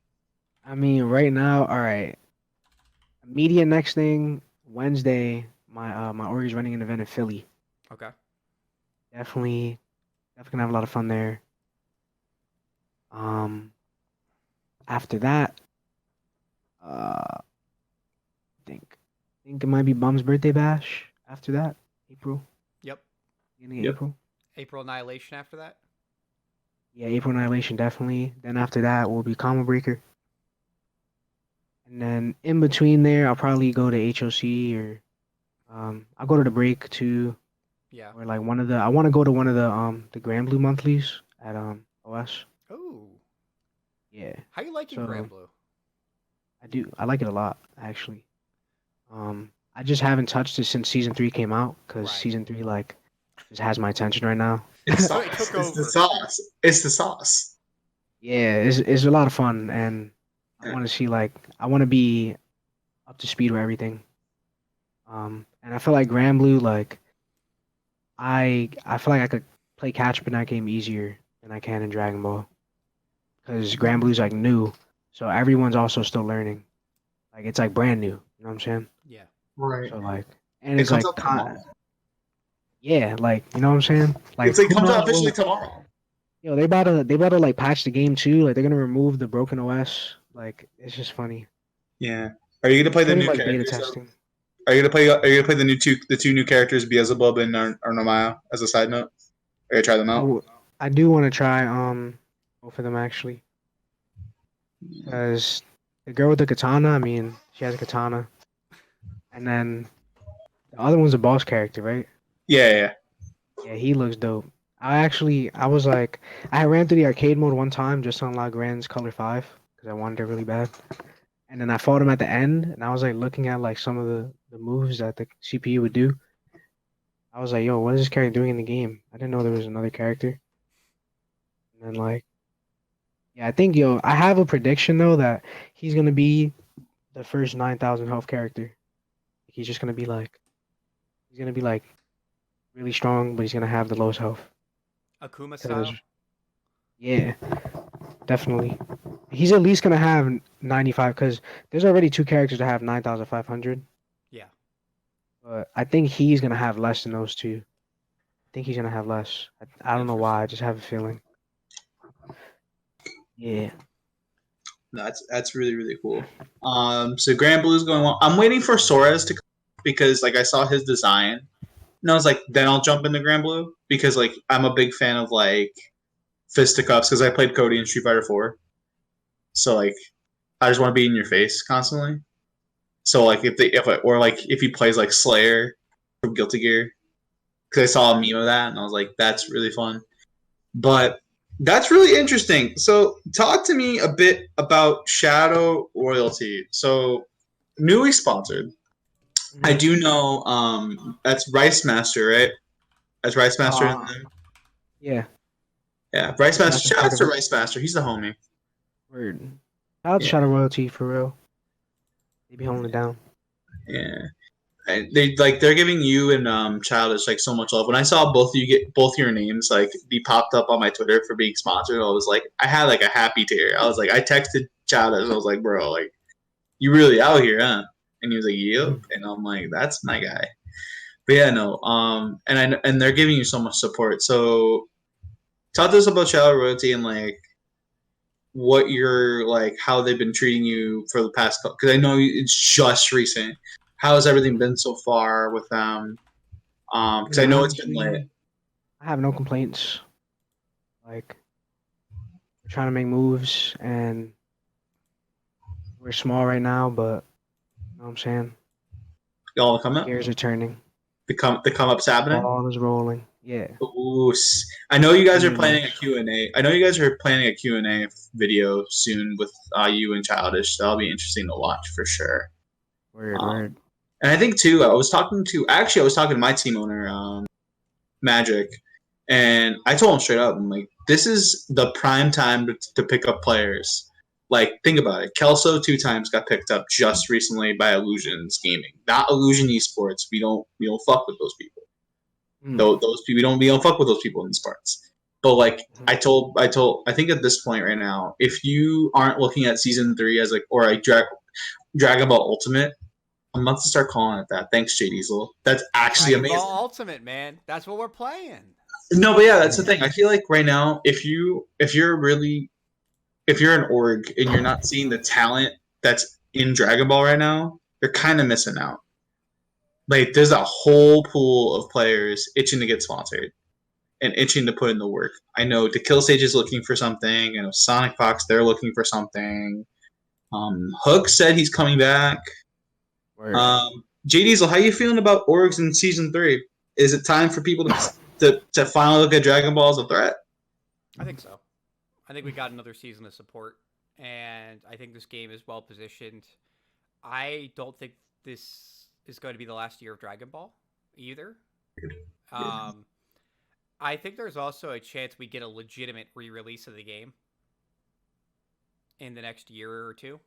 I mean, right now, all right. Immediate next thing, Wednesday, my org is running an event in Philly. Okay. Definitely gonna have a lot of fun there. Um, After that, I think it might be Bum's birthday bash. After that, April, Yep. beginning of Yep. April. April Annihilation after that. Yeah, April Annihilation definitely. Then after that will be Combo Breaker. And then in between there, I'll probably go to HOC or I'll go to the break too, Yeah. or like I want to go to one of the Grand Blue monthlies at OS. Ooh. Yeah. How you liking So Grand Blue? I do. I like it a lot actually. I just haven't touched it since season 3 came out because Right. season 3 like just has my attention right now. It's Oh, it sauce. took It's the over. sauce. It's the sauce. Yeah, it's a lot of fun, and I Yeah. want to see I want to be up to speed with everything. And I feel like Grand Blue I feel like I could play catch up in that game easier than I can in Dragon Ball because Grand Blue's like new, so everyone's also still learning. Like it's like brand new. You know what I'm saying? Yeah. Right. So and It it's comes like out tomorrow. yeah, like you know what I'm saying? Like It's like who comes out knows officially what? tomorrow. Yo, they about to like patch the game too. Like they're gonna remove the broken OS. Like it's just funny. Yeah. Are you gonna play It's the only new like beta characters though? testing. Are you gonna play? Are you gonna play the two new characters, Beelzebub and Arnomaya, as a side note? Are you gonna try them I, out? w- I do want to try both of them actually, because the girl with the katana, I mean, she has a katana, and then the other one's a boss character, right? Yeah, yeah. Yeah, he looks dope. I was like, I ran through the arcade mode one time just to unlock Grand's Color 5 because I wanted it really bad, and then I fought him at the end, and I was like looking at like some of the moves that the CPU would do. I was like, yo, what is this character doing in the game? I didn't know there was another character, and then like. Yeah, I think I have a prediction though that he's gonna be the first 9,000 health character. He's just he's gonna be like really strong, but he's gonna have the lowest health. Akuma Cause style. yeah, definitely, he's at least gonna have 95. Cause there's already 2 characters that have 9,500, Yeah. but I think he's gonna have less than those two. I think he's gonna have less. I don't know why. I just have a feeling. Yeah. That's really really cool. So Grand Blue's going well. I'm waiting for Sora's to come because like I saw his design and I was like, then I'll jump into Grand Blue because like I'm a big fan of like fisticuffs because I played Cody in Street Fighter 4. So like I just want to be in your face constantly. So like if he plays like Slayer from Guilty Gear because I saw a meme of that and I was like, that's really fun. But that's really interesting. So, talk to me a bit about Shadow Royalty. So, newly sponsored. I Mhm. do know that's Rice Master, right? That's Rice Master in Uh, there. yeah. Yeah, Rice This Master. master's Shout out part of to it. Rice Master. He's the homie. Word. Shout out to Yeah, Shadow Royalty for real. They be holding it down. yeah. And they're giving you and Childish like so much love. When I saw both of you get both your names like be popped up on my Twitter for being sponsored, I was like, I had like a happy tear. I was like, I texted Childish. I was like, bro, like you really out here, huh? And he was like, yep. And I'm like, that's my guy. But yeah, no. And they're giving you so much support. So talk to us about Shadow Royalty and like what you're like, how they've been treating you for the past couple. Because I know it's just recent. How has everything been so far with them? I Because mean, I know it's been lit. honestly, I have no complaints. Like, We're trying to make moves, and we're small right now, but you know what I'm saying? Y'all come up. Gears are turning. The come up's happening. Ball is rolling. Yeah. Ooh, I know you guys are Pretty planning a much. Q&A. I know you guys are planning a Q&A video soon with you and Childish. That'll be interesting to watch for sure. Word. And I think too, I was talking to my team owner, Magic, and I told him straight up, I'm like, this is the prime time to pick up players. Like, think about it. Kelso 2 times got picked up just recently by Illusions Gaming, not Illusion Esports. We don't fuck with those people. Those people we don't fuck with those people in these parts. But like I think at this point right now, if you aren't looking at season 3 as like or a Dragon Ball Ultimate, I'm about to start calling it that. Thanks, JDiesel. That's actually Dragon amazing. Ball Ultimate, man. That's what we're playing. No, but yeah, that's the thing. I feel like right now, if you're an org and you're not seeing the talent that's in Dragon Ball right now, you're kind of missing out. Like, there's a whole pool of players itching to get sponsored and itching to put in the work. I know the Kill Stage is looking for something. I know Sonic Fox, they're looking for something. Hook said he's coming back. JDiesel, how you feeling about orgs in season 3? Is it time for people to finally look at Dragon Ball as a threat? I think so. I think we got another season of support, and I think this game is well positioned. I don't think this is going to be the last year of Dragon Ball either. I think there's also a chance we get a legitimate re-release of the game in the next year or two.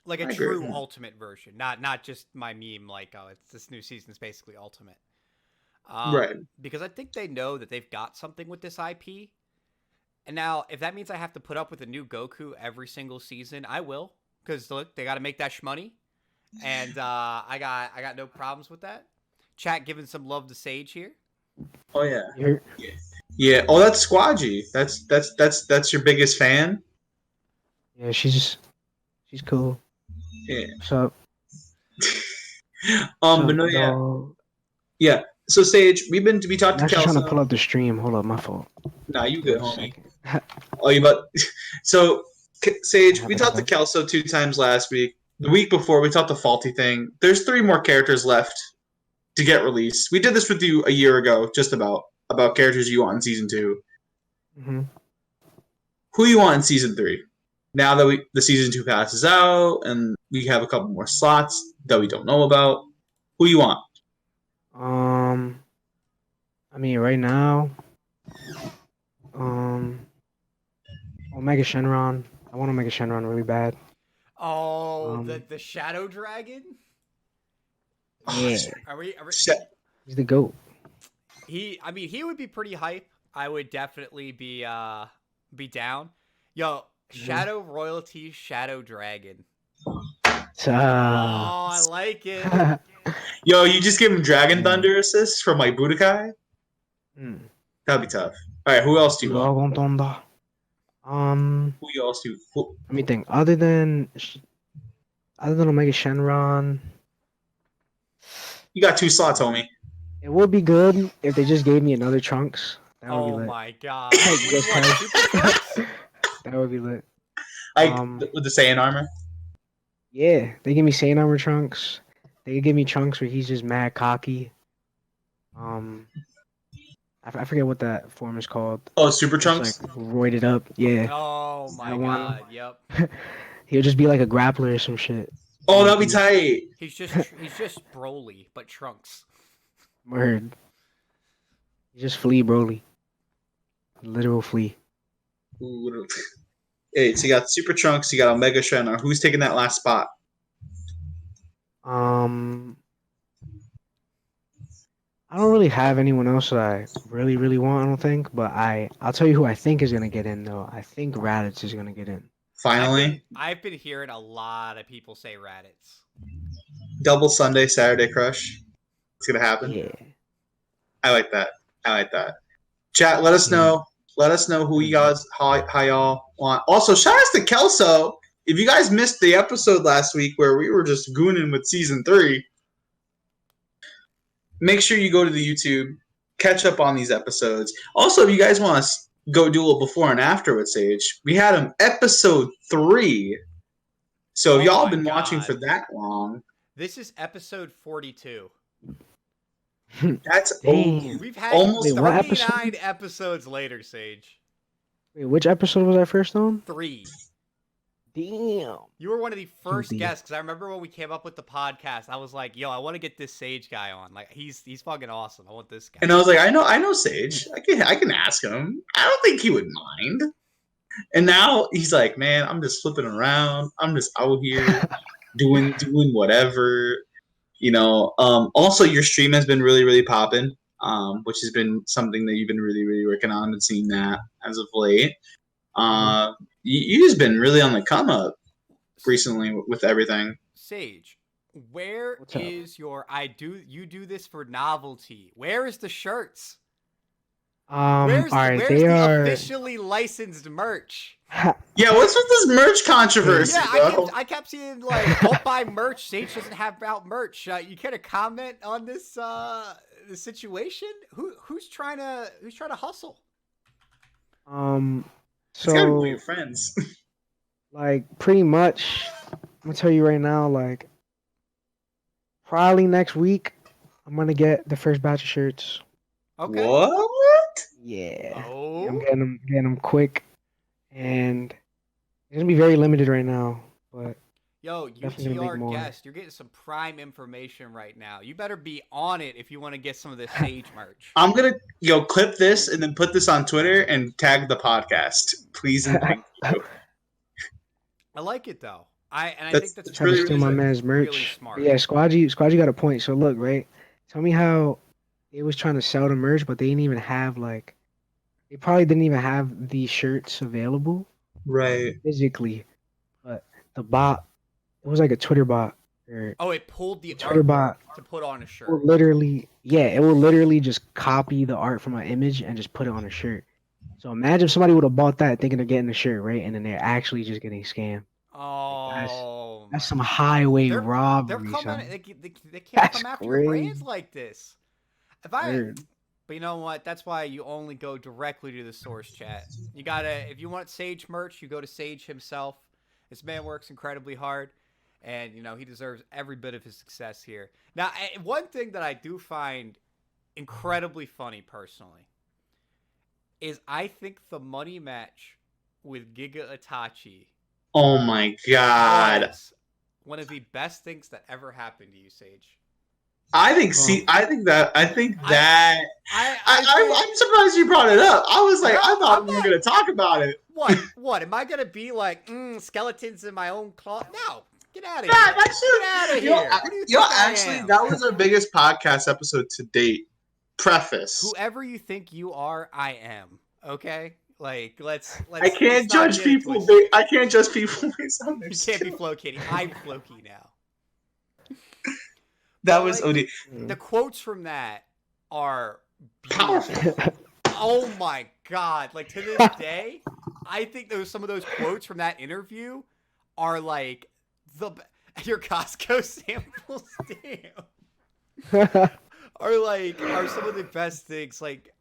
Like a true ultimate version, not just my meme like, oh, it's this new season is basically ultimate. Right. Because I think they know that they've got something with this IP. And now, if that means I have to put up with a new Goku every single season, I will. Because look, they got to make that shmoney. And I got no problems with that. Chat giving some love to Sage here. Oh yeah. Yeah. Oh, that's Squadgy. That's your biggest fan. Yeah, she's cool. Yeah. What's up? But no, yeah. So Sage, we talked to I'm Kelso. trying to pull up the stream. Hold up, my fault. Nah, you good, homie. Oh, you but so Sage, we talked to Kelso 2 times last week. The week before, we talked the Faulty thing. There's 3 more characters left to get released. We did this with you a year ago, just about characters you want in season 2. Mm-hmm. Who you want in season 3? Now that the season 2 passes out and we have a couple more slots that we don't know about, who you want? I mean, right now, Omega Shenron. I want Omega Shenron really bad. Oh, the Shadow Dragon? Yeah. Are we He's the GOAT. He would be pretty hype. I would definitely be down. Yo, Shadow Royalty Shadow Dragon. Oh, I like it. Yo, you just give him Dragon Thunder assists from like Budokai? That'd be tough. Alright, who else do you want? Who else do you Let me think. Other than Omega Shenron, you got 2 slots, homie. it would be good if they just gave me another Trunks. That would be lit. My god. That would be lit. With the Saiyan armor? Yeah, they give me Saiyan armor Trunks. They could give me Trunks where he's just mad cocky. I forget what that form is called. Oh, Super Trunks? Like roided up. Yeah. Oh my god. Yep. He'll just be like a grappler or some shit. Oh, that'd be tight. He's just Broly, but Trunks. Word. He's just Flea Broly. Literal Flea. Ooh, hey, so you got Super Trunks, you got Omega Shenron. Who's taking that last spot? I don't really have anyone else that I really, really want, I don't think. But I'll tell you who I think is going to get in, though. I think Raditz is going to get in. Finally? I've been hearing a lot of people say Raditz. Double Sunday, Saturday crush. It's going to happen. Yeah. I like that. Chat, let us know. Let us know who you guys, how y'all want. Also, shout out to Kelso. If you guys missed the episode last week where we were just gooning with season 3, make sure you go to the YouTube, catch up on these episodes. Also, if you guys want to go do a before and after with Sage. We had him episode 3. So Oh if y'all my been watching God. for that long, This is episode 42. that's Damn. We've had almost Wait, what 39 episodes later, Sage. Wait, which episode was I first on? 3. Damn. You were one of the first Indeed. guests, because I remember when we came up with the podcast, I was like, yo, I want to get this Sage guy on. Like, he's fucking awesome. I want this guy. And I was like, I know Sage. I can ask him. I don't think he would mind. And now he's like, man, I'm just flipping around. I'm just out here doing whatever. Also your stream has been really, really popping, which has been something that you've been really, really working on and seeing that as of late. You just been really on the come up recently with everything. Sage, where What's up? is your you do this for novelty? Where is the shirts? Where's alright, where's they the are. officially licensed merch? Yeah, what's with this merch controversy, Yeah, bro? I kept seeing like, don't buy merch. Sage doesn't have out merch. You care to comment on this the situation? Who's trying to hustle? It's gotta be So your friends. like pretty much, I'm gonna tell you right now, like probably next week, I'm gonna get the first batch of shirts. Okay. What? Yeah, I'm Oh. getting them quick, and it's gonna be very limited right now. But Yo, Definitely gonna make UTR more. guest, you're getting some prime information right now. You better be on it if you want to get some of this Sage merch. I'm gonna clip this and then put this on Twitter and tag the podcast. Please and thank you. I like it though. I think That's that's trying to really, steal my really man's merch. really smart. But yeah, Squadgy got a point. So look, right? Tell me how they was trying to sell the merch, but they didn't even have like, they probably didn't even have the shirts available right. physically. But the bot, it was like a Twitter bot. Or Oh, it pulled the Twitter artwork bot to put on a shirt. will literally, yeah, it will literally just copy the art from an image and just put it on a shirt. So imagine if somebody would have bought that thinking they're getting the shirt, right? And then they're actually just getting scammed. Oh, That's some highway they're robbery, coming. son. They can't That's come after your brands crazy. like this. Word. But you know what? That's why you only go directly to the source chat. You gotta, if you want Sage merch, you go to Sage himself. This man works incredibly hard, and he deserves every bit of his success here. Now, one thing that I do find incredibly funny personally is I think the money match with Giga Itachi Oh my god. was one of the best things that ever happened to you, Sage. I think that I'm surprised you brought it up. I was like, I thought we were gonna talk about it. What? Am I gonna be like skeletons in my own cloth? No, get out of Yeah, here. that shit. Get out of here. Who do you think I Actually, am? that was our biggest podcast episode to date. Preface. Whoever you think you are, I am. Okay, like let's. I can't let's not judge get it people. twisted. I can't judge people based on their You can't be skill. FloKey. I'm FloKey now. That was like, OD. The quotes from that are beautiful. Powerful. Oh my god! Like to this day, I think some of those quotes from that interview are like your Costco samples. Damn. Are some of the best things. Like,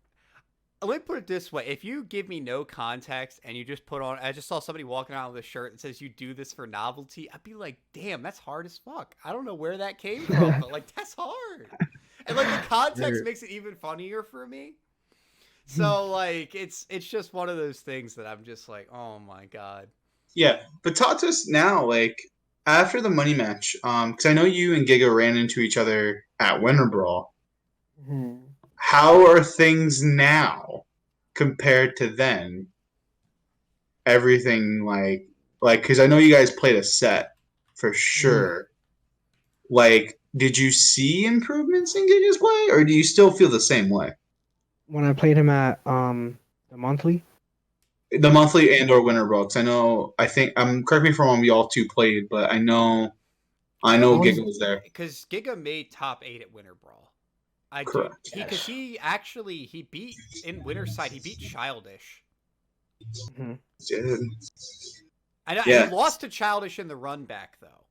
let me put it this way: if you give me no context and you just put on, I just saw somebody walking around with a shirt that says "You do this for novelty," I'd be like, "Damn, that's hard as fuck." I don't know where that came from, but like, that's hard. And like the context makes it even funnier for me. So like, it's just one of those things that I'm just like, oh my god. Yeah, but talk to us now, like after the money match, because I know you and Giga ran into each other at Winter Brawl. Mhm. How are things now compared to then? Everything like because I know you guys played a set for sure. Like, did you see improvements in Giga's play, or do you still feel the same way? When I played him at the monthly. The monthly and or Winter Brawl, 'cause I think correct me if I'm wrong, we all two played, but I know Giga was there. Because Giga made top 8 at Winter Brawl. Correct. Because he beat in Winterside. He beat Childish. Mhm. I know Yeah. he lost to Childish in the run back though.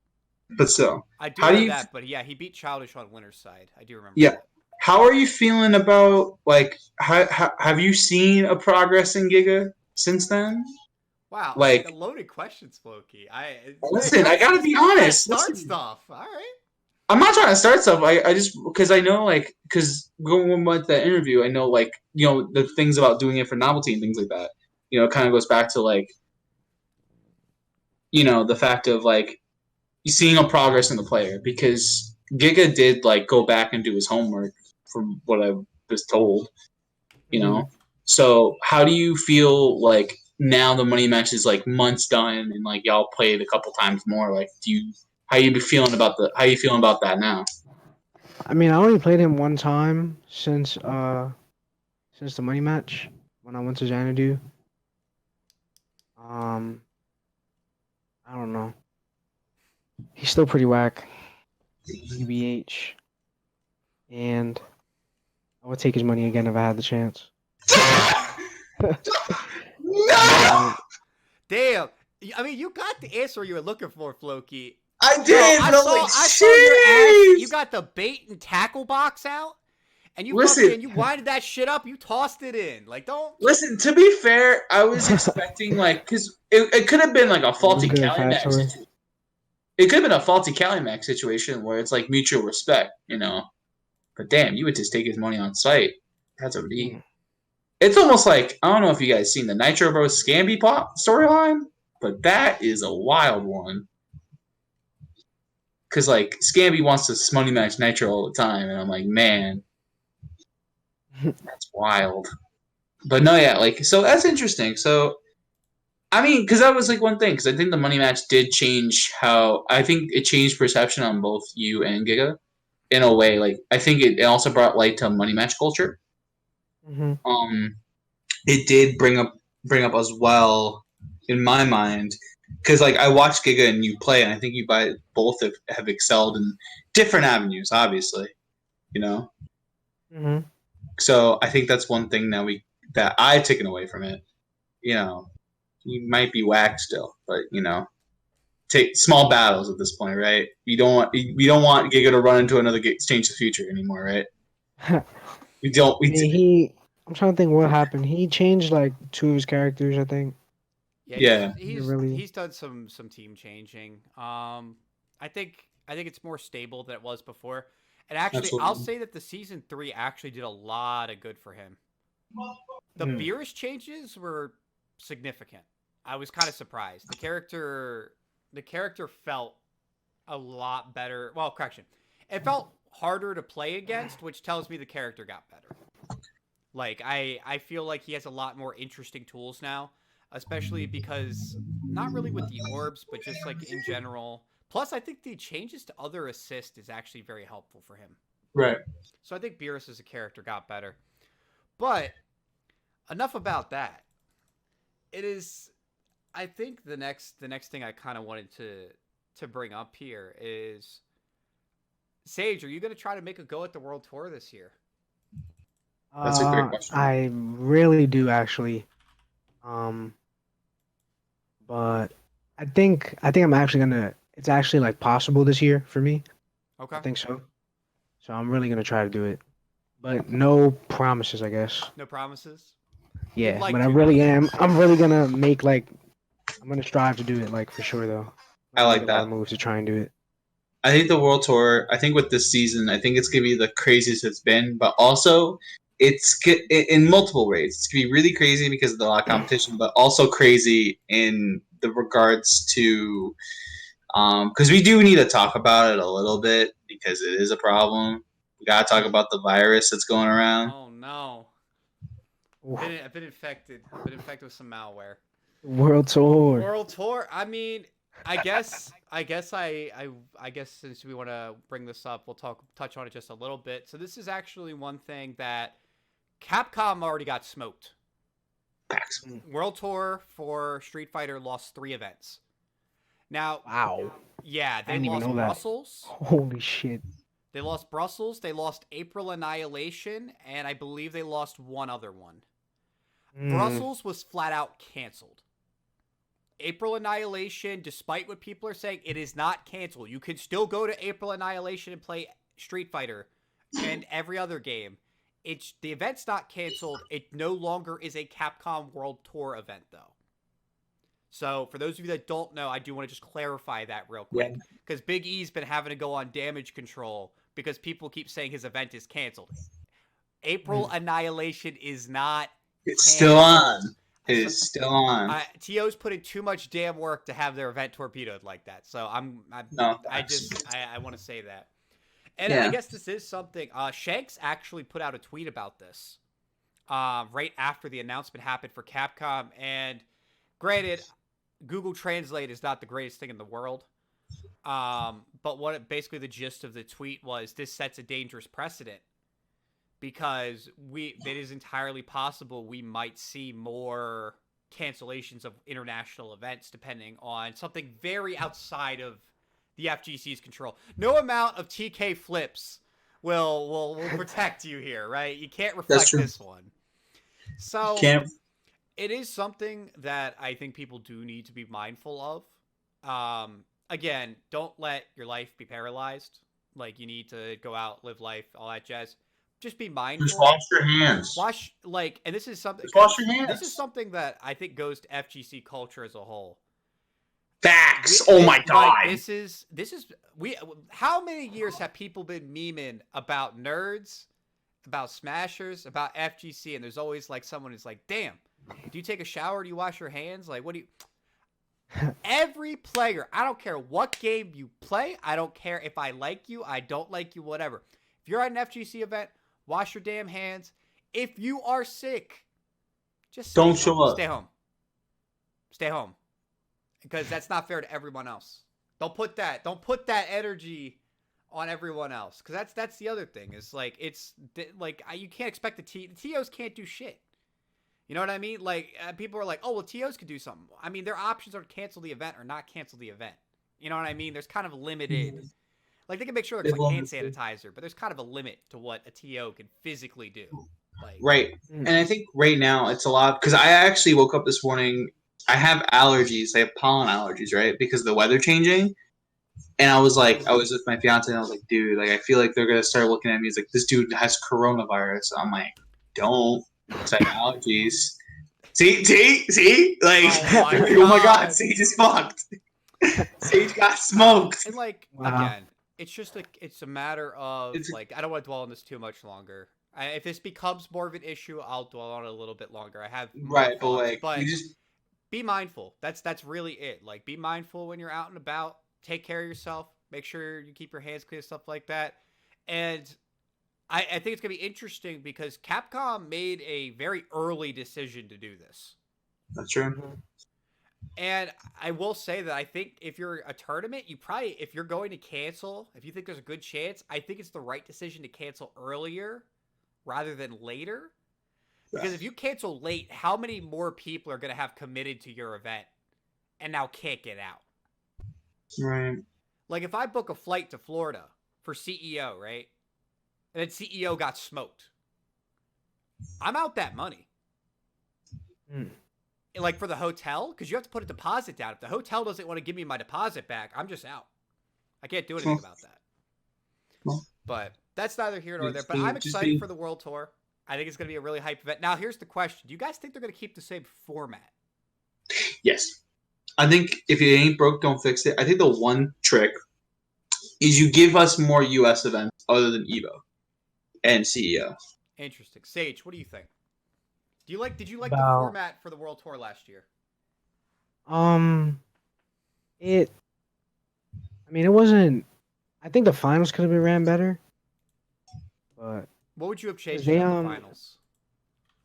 But still, I do How know do you- that, but yeah, he beat Childish on Winterside. I do remember. Yeah. that. how are you feeling about like have you seen a progress in Giga since then? Wow, Like, a loaded question, FloKey. listen, I gotta be You're trying to honest. start Listen, stuff. All right. I'm not trying to start stuff. I just because I know like because going with that interview, I know like the things about doing it for novelty and things like that. It kind of goes back to like the fact of like seeing a progress in the player because Giga did like go back and do his homework from what I was told. You Mhm. know, so how do you feel like now the money match is like months done and like y'all played a couple times more? Like, how you feeling about that now? I mean, I only played him one time since the money match when I went to Xanadu. Um, I don't know. He's still pretty whack, EBH, and I would take his money again if I had the chance. No, But Damn. I mean, you got the answer you were looking for, FloKey. I Yo, did, but I'm like, I saw your ass. You jeez. got the bait and tackle box out, and you Listen, winded that shit up. You tossed it in. Like, don't. listen. To be fair, I was expecting like because it could have been like a what's faulty good, Cali Max Factory? situation. It could have been a faulty Cali Max situation where it's like mutual respect, But damn, you would just take his money on site. That's a D. Mm. It's almost like I don't know if you guys seen the Nitro Bros Scamby plot storyline, but that is a wild one. Cause like Scamby wants to money match Nitro all the time, and I'm like, man, that's wild. But no, yeah, like so that's interesting. So I mean, because that was like one thing, because I think the money match did change how I think it changed perception on both you and Giga in a way. Like I think it also brought light to money match culture. Mm-hmm. Um, it did bring up as well in my mind because like I watched Giga and you play, and I think you both have excelled in different avenues, obviously, you know. Mm-hmm. So I think that's one thing that I've taken away from it. You might be whacked still, but take small battles at this point, right? We don't want Giga to run into another Change the Future anymore, right? We don't. I mean, I'm trying to think what happened. He changed like two of his characters, I think. Yeah, Yeah, He really. he's done some team changing. I think it's more stable than it was before. And actually, I'll absolutely. say that the season 3 actually did a lot of good for him. The Mm. Beerus changes were significant. I was kind of surprised. The character felt a lot better. Well, correction. It felt harder to play against, which tells me the character got better. Like I feel like he has a lot more interesting tools now, especially because not really with the orbs, but just like in general. Plus, I think the changes to other assist is actually very helpful for him. Right. So I think Beerus as a character got better. But enough about that. It is I think the next thing I kind of wanted to bring up here is Sage, are you going to try to make a go at the World Tour this year? That's a great question. I really do actually. Um, but I think I'm actually gonna. It's actually like possible this year for me. I Okay. think so. So I'm really gonna try to do it, but no promises, I guess. No promises? You'd Yeah, like but I to though. really am. I'm really gonna make like. I'm gonna strive to do it, like for sure though. I'm I gonna make like a lot that. of moves to try and do it. I think the World Tour. I think with this season, I think it's gonna be the craziest it's been. But also, in multiple ways. It's gonna be really crazy because of the lot of competition, but also crazy in the regards to because we do need to talk about it a little bit because it is a problem. We gotta talk about the virus that's going around. Oh no. Oof. I've been infected. I've been infected with some malware. World tour. World Tour. I mean, I guess since we want to bring this up, we'll touch on it just a little bit. So this is actually one thing that Capcom already got smoked. Facts. World Tour for Street Fighter lost 3 events. Now, Wow. yeah, I they didn't even lost know that. Brussels. Holy shit. They lost Brussels. They lost April Annihilation, and I believe they lost one other one. Brussels was flat out canceled. April Annihilation, despite what people are saying, it is not canceled. You can still go to April Annihilation and play Street Fighter. and every other game, the event's not canceled. It no longer is a Capcom World Tour event, though. So for those of you that don't know, I do want to just clarify that real quick, because Big E's been having to go on damage control because people keep saying his event is canceled. April Annihilation is not. It's still on. It is still on. TO's put in too much damn work to have their event torpedoed like that. So I want to say that. And I guess this is something. Shanks actually put out a tweet about this right after the announcement happened for Capcom. And granted, Google Translate is not the greatest thing in the world. But basically the gist of the tweet was, this sets a dangerous precedent, because it is entirely possible we might see more cancellations of international events depending on something very outside of the FGC's control. No amount of TK flips will protect you here, right? You can't reflect this one. So it is something that I think people do need to be mindful of. Again, don't let your life be paralyzed. Like, you need to go out, live life, all that jazz. Just be mindful. Just wash your hands. And this is something. Just wash your hands. This is something that I think goes to FGC culture as a whole. Facts. Oh my god. How many years have people been memeing about nerds, about smashers, about FGC, and there's always like someone who's like, "Damn, do you take a shower? Do you wash your hands? Like, what do you?" Every player, I don't care what game you play, I don't care if I like you, I don't like you, whatever. If you're at an FGC event, wash your damn hands. If you are sick, just don't show up. Stay home. Stay home. Because that's not fair to everyone else. Don't put that energy on everyone else. Because that's the other thing. Is like, you can't expect the TOs can't do shit. You know what I mean? Like, people are like, oh, well, TOs could do something. I mean, their options are to cancel the event or not cancel the event. You know what I mean? There's kind of limited. Like, they can make sure there's like hand sanitizer, but there's kind of a limit to what a TO can physically do. Like, right. And I think right now it's a lot, because I actually woke up this morning. I have allergies. I have pollen allergies, right? Because of the weather changing. And I was with my fiance, and I was like, dude, like, I feel like they're going to start looking at me as like, this dude has coronavirus. I'm like, don't. It's like allergies. See? Like, oh my god, Sage is fucked. Sage got smoked. And like, again, it's just like, it's a matter of I don't want to dwell on this too much longer. If this becomes more of an issue, I'll dwell on it a little bit longer. I have but be mindful. That's really it. Like, be mindful when you're out and about. Take care of yourself. Make sure you keep your hands clean, stuff like that. And I think it's going to be interesting because Capcom made a very early decision to do this. That's true. And I will say that I think if you're a tournament, if you're going to cancel, if you think there's a good chance, I think it's the right decision to cancel earlier rather than later. Because if you cancel late, how many more people are going to have committed to your event and now can't get out? Right. Like, if I book a flight to Florida for CEO, right? And then CEO got smoked. I'm out that money. Like, for the hotel, because you have to put a deposit down. If the hotel doesn't want to give me my deposit back, I'm just out. I can't do anything about that. But that's neither here nor there. But I'm excited for the World Tour. I think it's going to be a really hype event. Now, here's the question. Do you guys think they're going to keep the same format? Yes. I think if it ain't broke, don't fix it. I think the one trick is you give us more U.S. events other than EVO and CEO. Interesting. Sage, what do you think? Did you like the format for the World Tour last year? It wasn't. I think the finals could have been ran better. But what would you have changed in the finals?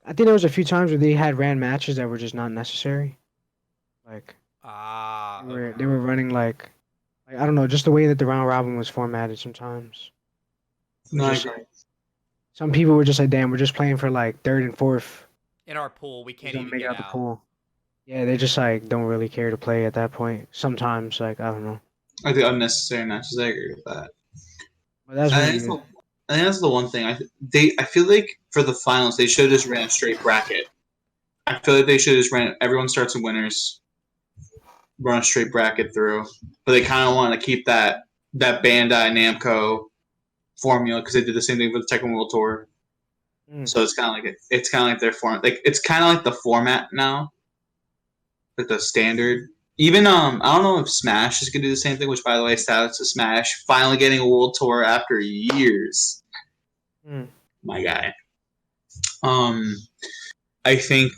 I think there was a few times where they had ran matches that were just not necessary. Like, they were running like I don't know, just the way that the round robin was formatted sometimes. Some people were just like, damn, we're just playing for like third and fourth. In our pool, we can't even get out. The pool. Yeah, they just like don't really care to play at that point. Sometimes, like, I don't know. I think unnecessary matches. I agree with that. Well, that's I think that's the one thing. I feel like for the finals they should have just ran a straight bracket. I feel like they should have just ran. Everyone starts in winners, run a straight bracket through. But they kind of want to keep that Bandai Namco formula because they did the same thing for the Tekken World Tour. So it's kind of like their form. Like it's kind of like the format now, like the standard. Even I don't know if Smash is gonna do the same thing. Which, by the way, shout out to Smash finally getting a World Tour after years. My guy. I think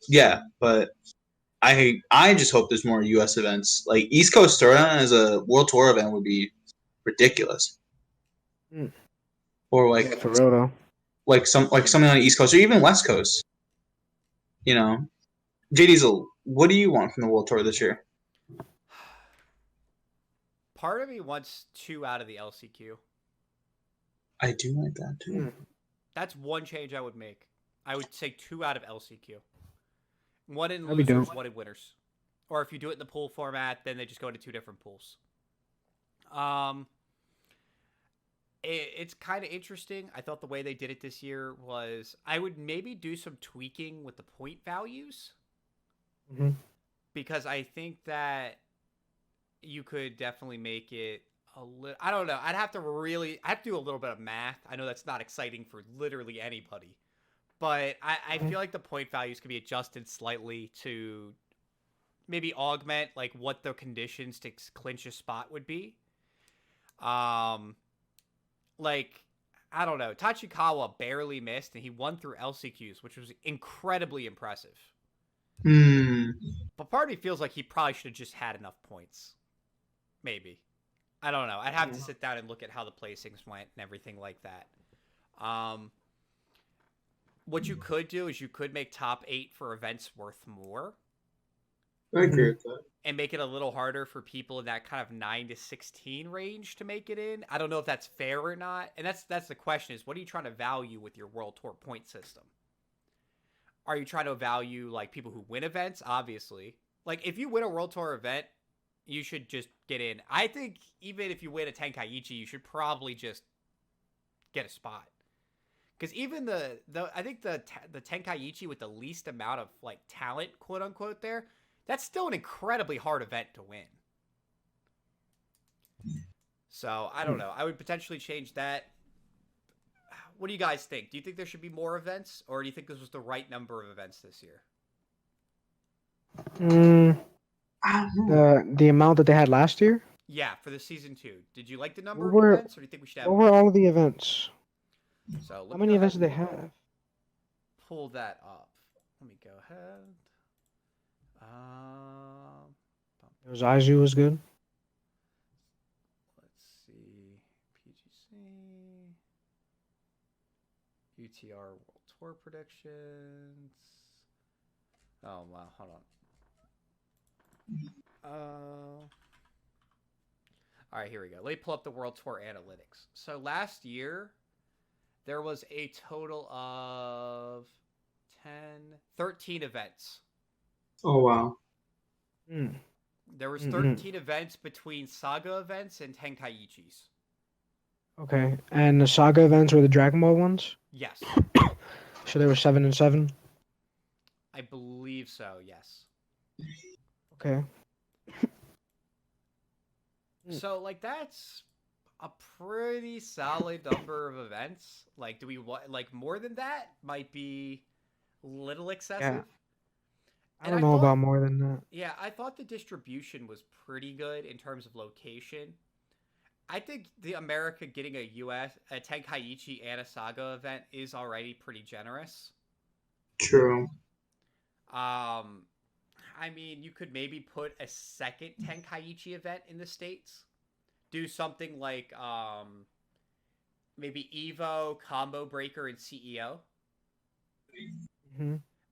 yeah, but I just hope there's more U.S. events. Like East Coast Tournament as a World Tour event would be ridiculous. Or like For real though. like something on the East Coast or even West Coast. You know, JDiesel, what do you want from the World Tour this year? Part of me wants 2 out of the LCQ. I do like that too. That's one change I would make. I would take 2 out of LCQ. 1 in That'd be losers, dope. 1 in winners. Or if you do it in the pool format, then they just go into 2 different pools. It's kind of interesting. I thought the way they did it this year was I would maybe do some tweaking with the point values. Because I think that you could definitely make it a little... I don't know. I have to do a little bit of math. I know that's not exciting for literally anybody. But I feel like the point values can be adjusted slightly to maybe augment like what the conditions to clinch a spot would be. Like, I don't know. Tachikawa barely missed, and he won through LCQs, which was incredibly impressive. But part of me feels like he probably should have just had enough points. Maybe. I don't know. I'd have to sit down and look at how the placings went and everything like that. What you could do is you could make top 8 for events worth more. I agree with that. And make it a little harder for people in that kind of 9 to 16 range to make it in. I don't know if that's fair or not. And that's the question is, what are you trying to value with your World Tour point system? Are you trying to value like people who win events? Obviously. Like if you win a World Tour event, you should just get in. I think even if you win a Tenkaichi, you should probably just get a spot. Because even I think the Tenkaichi with the least amount of like talent, quote unquote, that's still an incredibly hard event to win. So I don't know. I would potentially change that. What do you guys think? Do you think there should be more events, or do you think this was the right number of events this year? The amount that they had last year? Yeah, for the season 2. Did you like the number What of events, or do you think we should have What more? were all of the events? So How many events did they have? Pull that up. Let me go ahead. Zaiju was good. Let's see. PGC. UTR World Tour predictions. Oh, wow. Hold on. All right, here we go. Let me pull up the World Tour analytics. So last year, there was a total of 13 events. Oh, wow. There was 13 events between Saga events and Tenkaichis. Okay, and the Saga events were the Dragon Ball ones? Yes. So there were 7 and 7? I believe so, yes. Okay. So, like, that's a pretty solid number of events. Like, do we want, like, more than that might be a little excessive. Yeah. I don't know about more than that. Yeah, I thought the distribution was pretty good in terms of location. I think the America getting a Tenkaichi and a Saga event is already pretty generous. True. I mean, you could maybe put a second Tenkaichi event in the States. Do something like maybe Evo, Combo Breaker, and CEO.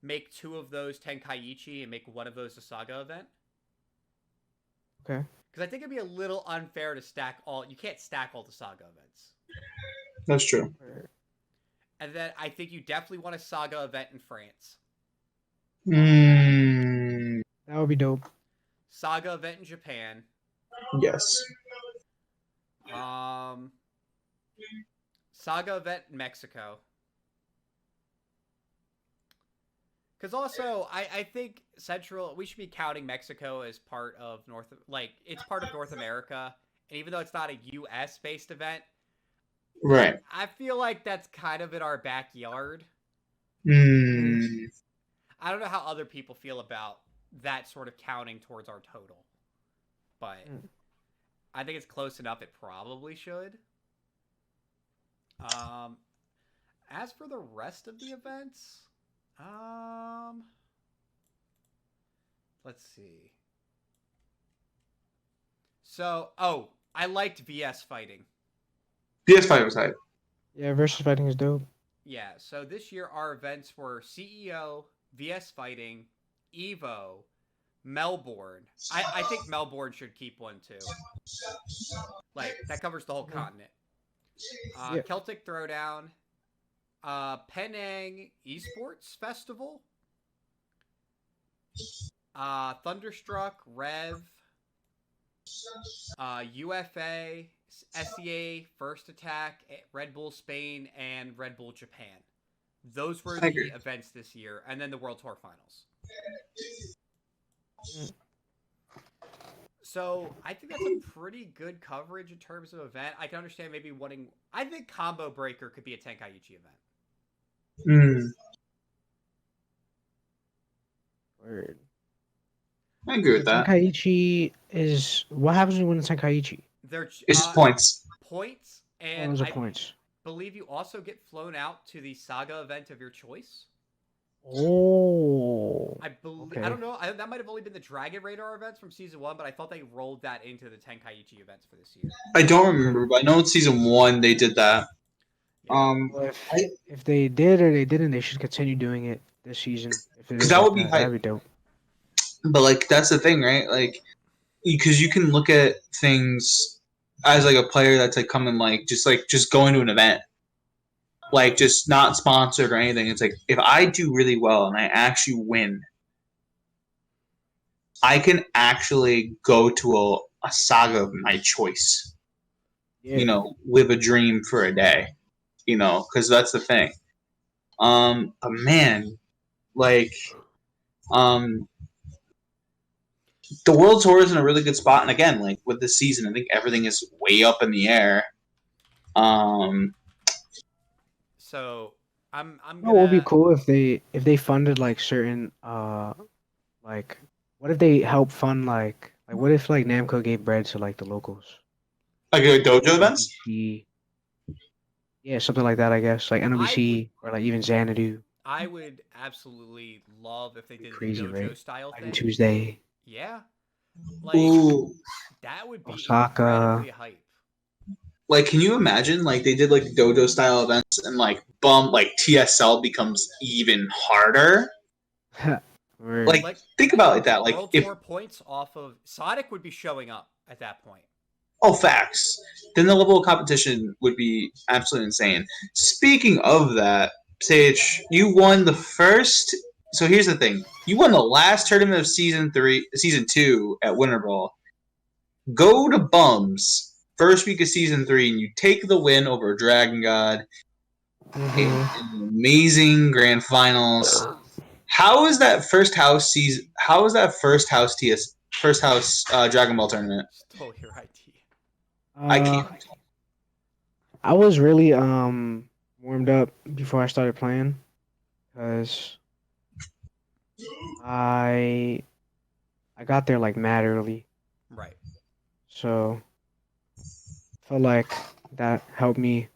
Make 2 of those Tenkaichi and make 1 of those a Saga event. Okay. Because I think it'd be a little unfair to stack all... You can't stack all the Saga events. That's true. And then I think you definitely want a Saga event in France. That would be dope. Saga event in Japan. Yes. Saga event in Mexico. Because also, I think we should be counting Mexico as part of it's part of North America. And even though it's not a U.S.-based event, Right. I feel like that's kind of in our backyard. Mm. I don't know how other people feel about that sort of counting towards our total, but I think it's close enough. It probably should. As for the rest of the events, let's see. So, I liked VS fighting. PS5 was hype. Yeah, versus fighting is dope. Yeah, so this year our events were CEO, VS fighting, Evo, Melbourne. I think Melbourne should keep one too. Like, that covers the whole continent. Yeah. Celtic Throwdown, Penang Esports Festival, Thunderstruck, Rev, UFA, SEA, First Attack, Red Bull Spain, and Red Bull Japan. Those were the events this year, and then the World Tour Finals. So I think that's a pretty good coverage in terms of event. I can understand maybe wanting. I think Combo Breaker could be a Tenkaichi event. Word. I agree with that. Tenkaichi is what happens when you win a Tenkaichi? It's just points. Points, and Those are points. Believe you also get flown out to the Saga event of your choice. Oh. I believe. Okay. I don't know. That might have only been the Dragon Radar events from season 1, but I thought they rolled that into the Tenkaichi events for this year. I don't remember, but I know in season 1 they did that. Yeah. Well, if they did or they didn't, they should continue doing it this season. Because that would be hype. That'd be dope. But like that's the thing, right? Like, because you can look at things as like a player that's like coming just going to an event, like just not sponsored or anything. It's like if I do really well and I actually win, I can actually go to a saga of my choice. Yeah. You know, live a dream for a day. You know, because that's the thing. But man, like, the World Tour is in a really good spot, and again, like with this season, I think everything is way up in the air. So I'm It gonna. would be cool if they funded like certain like what if they help fund like what if like Namco gave bread to like the locals? Like dojo events? NBC. Yeah, something like that, I guess. Like NBC or like even Xanadu. I would absolutely love if they did Crazy, the dojo right? style Like thing. Tuesday. Yeah. Like Ooh. that would be Osaka. incredibly hype. Like, can you imagine? Like, they did like dojo style events, and like, TSL becomes even harder. Like, think about it like that. Like, World if Tour points off of Sonic would be showing up at that point. oh, facts. Then the level of competition would be absolutely insane. Speaking of that, Sage, you won the first. So here's the thing: you won the last tournament of season 2 at Winter Brawl. Go to Bums first week of season 3, and you take the win over Dragon God in an amazing grand finals. How is that first house season? How is that first house Dragon Ball tournament? Stole your idea. I can't. I was really warmed up before I started playing because I got there like mad early. Right. So I felt like that helped me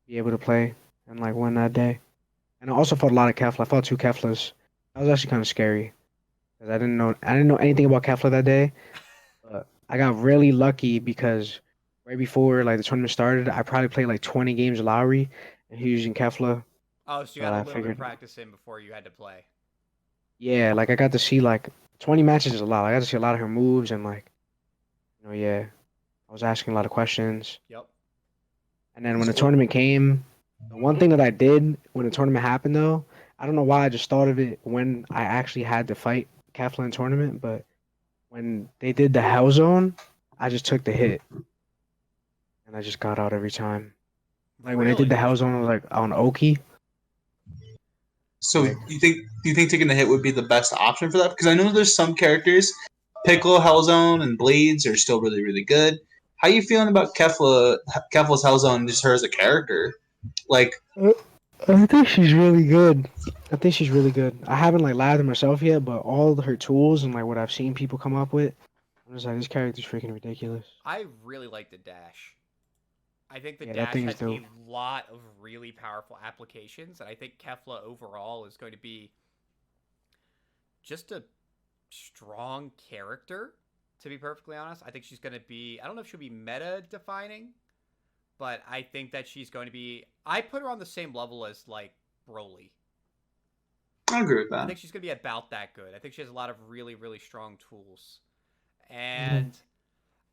be able to play and like win that day. And I also fought a lot of Kefla. I fought 2 Keflas. That was actually kind of scary because I didn't know anything about Kefla that day. But I got really lucky because right before like the tournament started, I probably played like 20 games of Lowry and he was using Kefla. Oh, so you had a little bit of practice in before you had to play. Yeah, like I got to see like 20 matches is a lot. I got to see a lot of her moves and like, yeah, I was asking a lot of questions. Yep. And then when the tournament came, the one thing that I did when the tournament happened though, I don't know why I just thought of it when I actually had to fight Kefla in tournament, but when they did the Hell Zone, I just took the hit. And I just got out every time. Like when they did the Hell Zone, I was like on Oki. So do you think taking the hit would be the best option for that? Because I know there's some characters, Piccolo, Hellzone, and Blades are still really, really good. how you feeling about Kefla's Hellzone, just her as a character? Like, I think she's really good. I think she's really good. I haven't like labbed her myself yet, but all her tools and like what I've seen people come up with, I'm just like, this character's freaking ridiculous. I really like the dash. I think the Yeah, that dash thing is has dope. a lot of really powerful applications, and I think Kefla overall is going to be just a strong character. To be perfectly honest, I think she's going to be. I don't know if she'll be meta defining, but I think that she's going to be. I put her on the same level as like Broly. I agree with I that. think she's going to be about that good. I think she has a lot of really, really strong tools. Mhm. And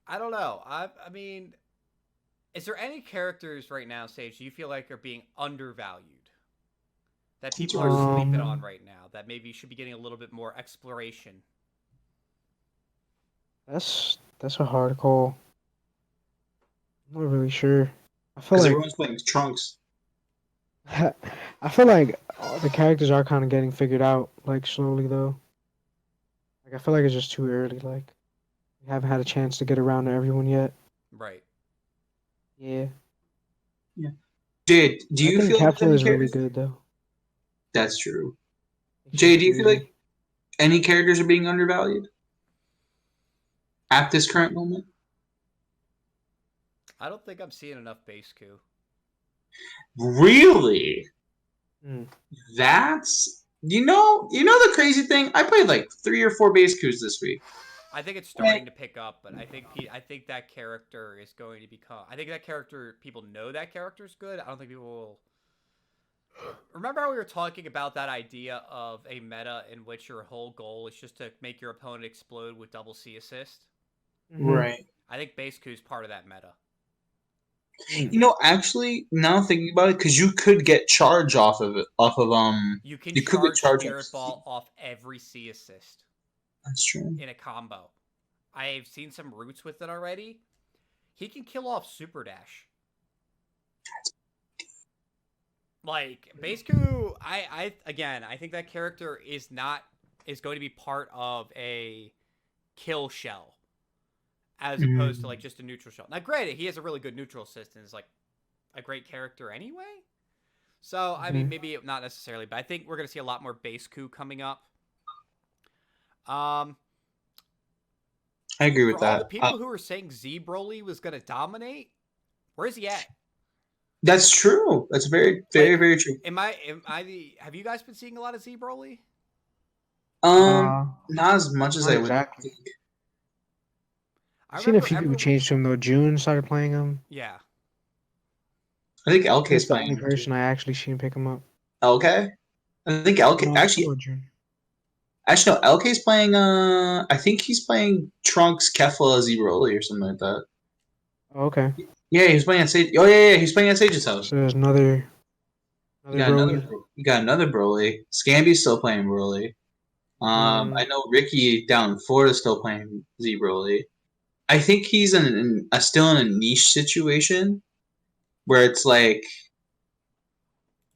I don't know. I mean, is there any characters right now, Sage, you feel like are being undervalued? That people are sleeping on right now, that maybe should be getting a little bit more exploration? That's a hard call. I'm not really sure. I feel Because like everyone's playing Trunks. I feel like the characters are kind of getting figured out, like slowly though. Like I feel like it's just too early. Like we haven't had a chance to get around to everyone yet. Right. Yeah, Yeah. Jade, do I you think feel like there's Kefla any is really characters? good though. That's true. I think she's Jade, do you feel crazy. like any characters are being undervalued at this current moment? I don't think I'm seeing enough base coup. Really? Mm. That's the crazy thing. I played like 3 or 4 base coups this week. I think it's starting to pick up, but I think that character is going to become. I think that character, people know that character is good. I don't think people will. Remember how we were talking about that idea of a meta in which your whole goal is just to make your opponent explode with double C assist? Right. I think base coup is part of that meta. Actually, now thinking about it, because you could get charge off of it, You can you could get charge charge off. Spirit Ball off every C assist That's true. in a combo. I've seen some roots with it already. He can kill off Super Dash. Like base coup, I think that character is going to be part of a kill shell as opposed to like just a neutral shell. Now, granted, he has a really good neutral assist and is like a great character anyway. So I mean, maybe not necessarily, but I think we're gonna see a lot more base coup coming up. I agree with For all the that. people who are saying Z Broly was gonna dominate, where's he at? That's true. That's very, very, Like, very true. have you guys been seeing a lot of Z Broly? Not as much as Not I would exactly. think. I I've seen a remember few people everyone. change to him though. June started playing him. Yeah, I think LK June's is the only playing person I actually seen pick him up. LK. I think LK No, actually. come on, June. Actually, no. LK's playing. I think he's playing Trunks, Kefla, Z Broly, or something like that. Oh, okay. Yeah, he's playing at Sage. Oh yeah, he's playing at Sage's house. So there's another You got another. Broly. You got another Broly. Scamby's still playing Broly. I know Ricky down in Florida is still playing Z Broly. I think he's still in a niche situation where it's like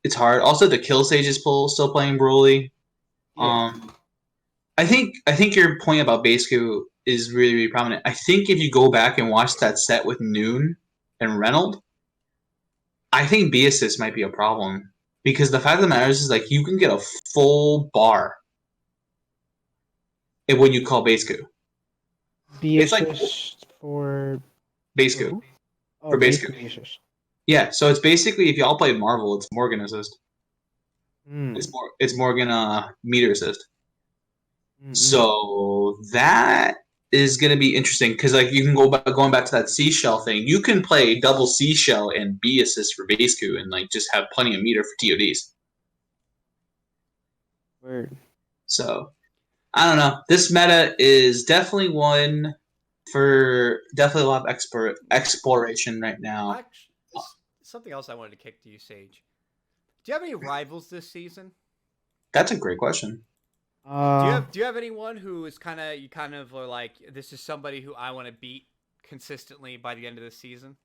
it's hard. Also, the Kill Sages pool still playing Broly. Yeah. I think your point about Basku is really, really prominent. I think if you go back and watch that set with Noon and Reynolds, I think B assist might be a problem because the fact of the matter is like you can get a full bar when you call Basku. B It's like assist for Basku who? for Oh, Basku. B assist. Yeah, so it's basically if y'all play Marvel, it's Morgan assist. Mm. It's Morgan meter assist. Mm-mm. So that is going to be interesting because like you can going back to that seashell thing. You can play double seashell and B assist for base coup and like just have plenty of meter for TODs. Word. So I don't know. This meta is definitely one for definitely a lot of exploration right now. actually, something else I wanted to kick to you, Sage. Do you have any rivals this season? That's a great question. Do you have anyone who is you kind of are like, this is somebody who I want to beat consistently by the end of the season?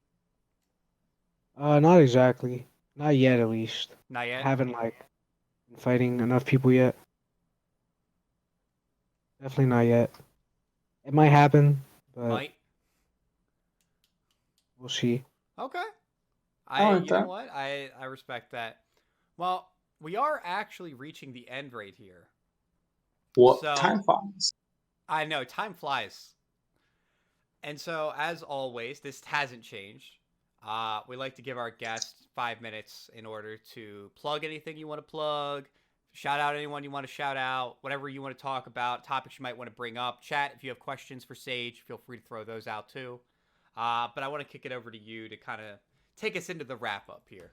Not exactly. Not yet, at least. Not I yet. haven't like been fighting enough people yet. Definitely not yet. It might happen, but Might. We'll see. Okay. I like You know that. what? I respect that. Well, we are actually reaching the end right here. What So time flies? I know time flies. And so, as always, this hasn't changed. We like to give our guests 5 minutes in order to plug anything you want to plug, shout out anyone you want to shout out, whatever you want to talk about, topics you might want to bring up. Chat, if you have questions for Sage, feel free to throw those out too. But I want to kick it over to you to kind of take us into the wrap up here.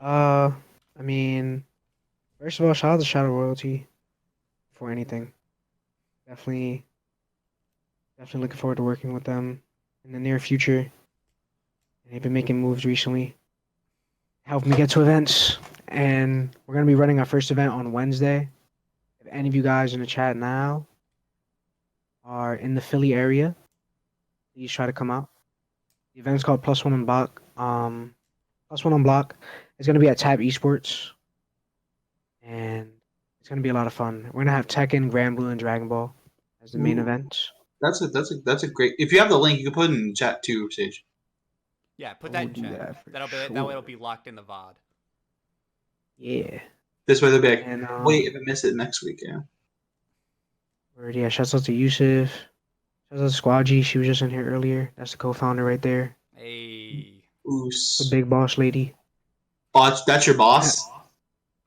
I mean, first of all, shout out to Shadow Royalty for anything. Definitely, definitely looking forward to working with them in the near future. They've been making moves recently, helping me get to events, and we're gonna be running our first event on Wednesday. If any of you guys in the chat now are in the Philly area, please try to come out. The event's called Plus One on Block. Plus One on Block is gonna be at Tab Esports, and it's gonna be a lot of fun. We're gonna have Tekken, Grand Blue, and Dragon Ball as the main Ooh. events. That's a great. If you have the link, you can put it in the chat too, Sage. Yeah, put I that will in do chat. that for That way sure. it'll be locked in the VOD. Yeah. This way they'll be like, And wait, if I miss it next week, yeah. yeah, shouts out to Yusuf. Shouts out to Squad G. She was just in here earlier. That's the co-founder right there. Hey. The Oos. big boss lady. Oh, that's your boss?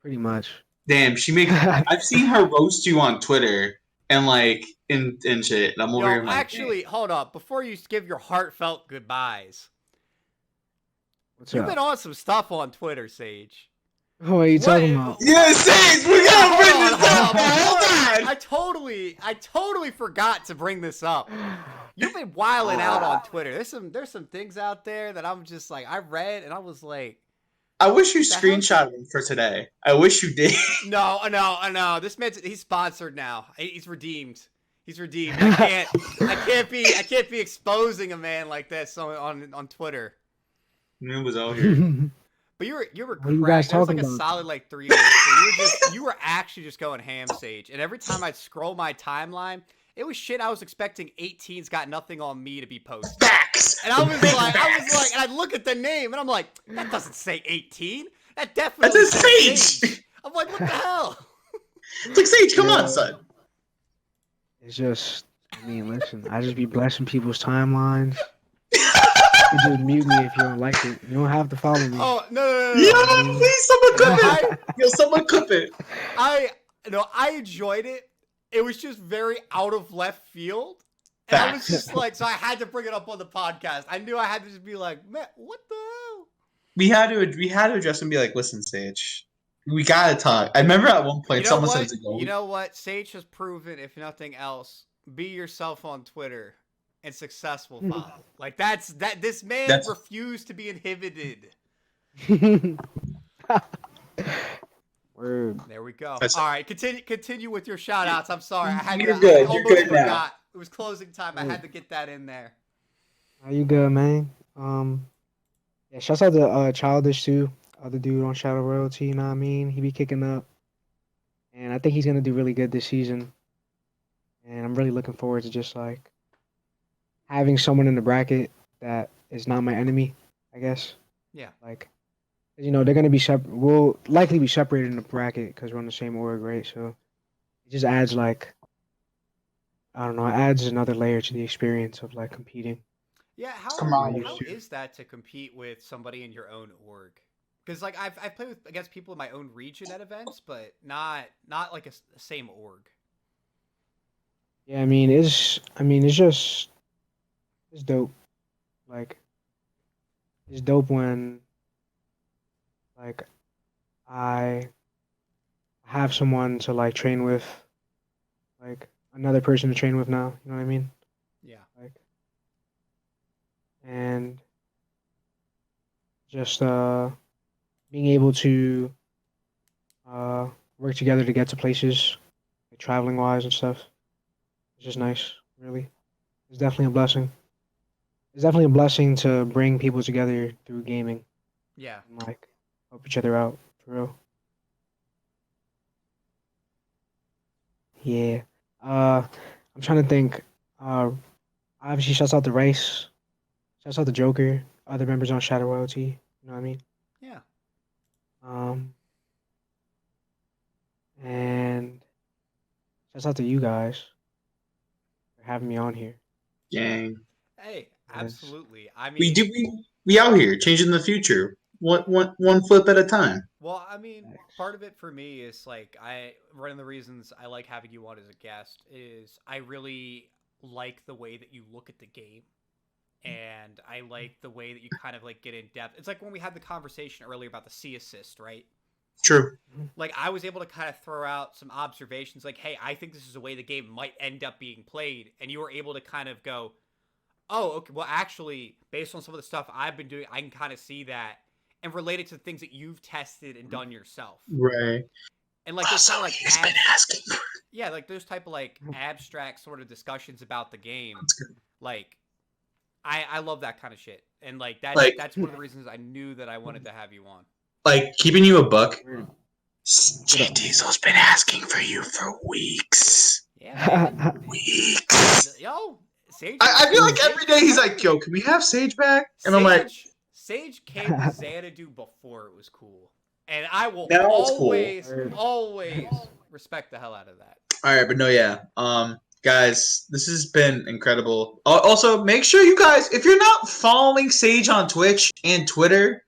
Pretty much. Damn, she makes. I've seen her roast you on Twitter and like and shit. And I'm over here Yo, like, actually, hold up. Before you give your heartfelt goodbyes, What's you've up? been on some stuff on Twitter, Sage. What are you talking about? yeah, Sage, we gotta bring this up, man. Hold on. Hold on. I totally forgot to bring this up. You've been wilding out on Twitter. There's some things out there that I'm just like I read and I was like, I wish you the hell- screenshot him for today. I wish you did. no. This man's he's sponsored now. He's redeemed. He's redeemed. I can't be exposing a man like this on Twitter. It was out here. But you were What are you guys cracked. There was like talking a about? solid like 3 weeks. So you were actually just going ham, Sage. And every time I'd scroll my timeline, it was shit I was expecting 18's got nothing on me to be posted. Facts. And I was like, and I'd look at the name and I'm like, that doesn't say 18. That definitely That's a says Sage. I'm like, what the hell? It's like Sage, come Yeah. on, son. It's just, I mean, listen, I just be blessing people's timelines. You just mute me if you don't like it. You don't have to follow me. Oh no. Yo, please, someone clip I- it. Yo, someone clip it. I enjoyed it. It was just very out of left field. And I was just like, so I had to bring it up on the podcast. I knew I had to just be like, man, what the hell? We had to address and be like, listen, Sage, we gotta talk. I remember at one point someone said, You know what? Sage has proven, if nothing else, be yourself on Twitter and successful follow. Like this man refused to be inhibited. Word. There we go. That's- All right, continue with your shout outs. I'm sorry. You're good. I You're almost good now. forgot. It was closing time. I had to get that in there. Are you good, man? Yeah, shouts out to Childish too. Other dude on Shadow Royalty, you know what I mean? He be kicking up. And I think he's gonna do really good this season. And I'm really looking forward to just like having someone in the bracket that is not my enemy, I guess. Yeah. Like, you know, they're gonna be we'll likely be separated in the bracket because we're on the same org, right? So it just adds like, I don't know, it adds another layer to the experience of like competing. Yeah, Come on. how is that to compete with somebody in your own org? Because like I've played against people in my own region at events, but not like a same org. Yeah, it's dope. Like, it's dope when like I have someone to like train with, like another person to train with now. You know what I mean? Yeah. Like, and just being able to work together to get to places, like traveling wise and stuff. It's just nice, really. It's definitely a blessing. It's definitely a blessing to bring people together through gaming Yeah. and like help each other out, for real. Yeah. I'm trying to think. Obviously, shouts out to Rice. Shouts out to Joker, other members on Shadow Royalty. You know what I mean? Yeah. Um, and shouts out to you guys for having me on here. Gang. Hey, Yes. absolutely. I We mean, do we out here changing the future. One flip at a time. well, I mean, Thanks. part of it for me is like one of the reasons I like having you on as a guest is I really like the way that you look at the game. And I like the way that you kind of like get in depth. It's like when we had the conversation earlier about the C assist, right? True. Like I was able to kind of throw out some observations like, hey, I think this is a way the game might end up being played. And you were able to kind of go, oh, okay, well, actually, based on some of the stuff I've been doing, I can kind of see that and relate it to the things that you've tested and done yourself. Right. And like those kind of like he's been asking for. yeah, like those type of like abstract sort of discussions about the game. That's good. Like I love that kind of shit. And like that's one of the reasons I knew that I wanted to have you on. Like keeping you a buck. Weird. JDiesel's been asking for you for weeks. Yeah, man. Weeks. Yo, Sage. I feel like every day he's like, "Yo, can we have Sage back?" And I'm like, Sage came to Xanadu before it was cool, and I will Now it's cool. always respect the hell out of that. "All right, but no, yeah, guys, this has been incredible. Also, make sure you guys, if you're not following Sage on Twitch and Twitter,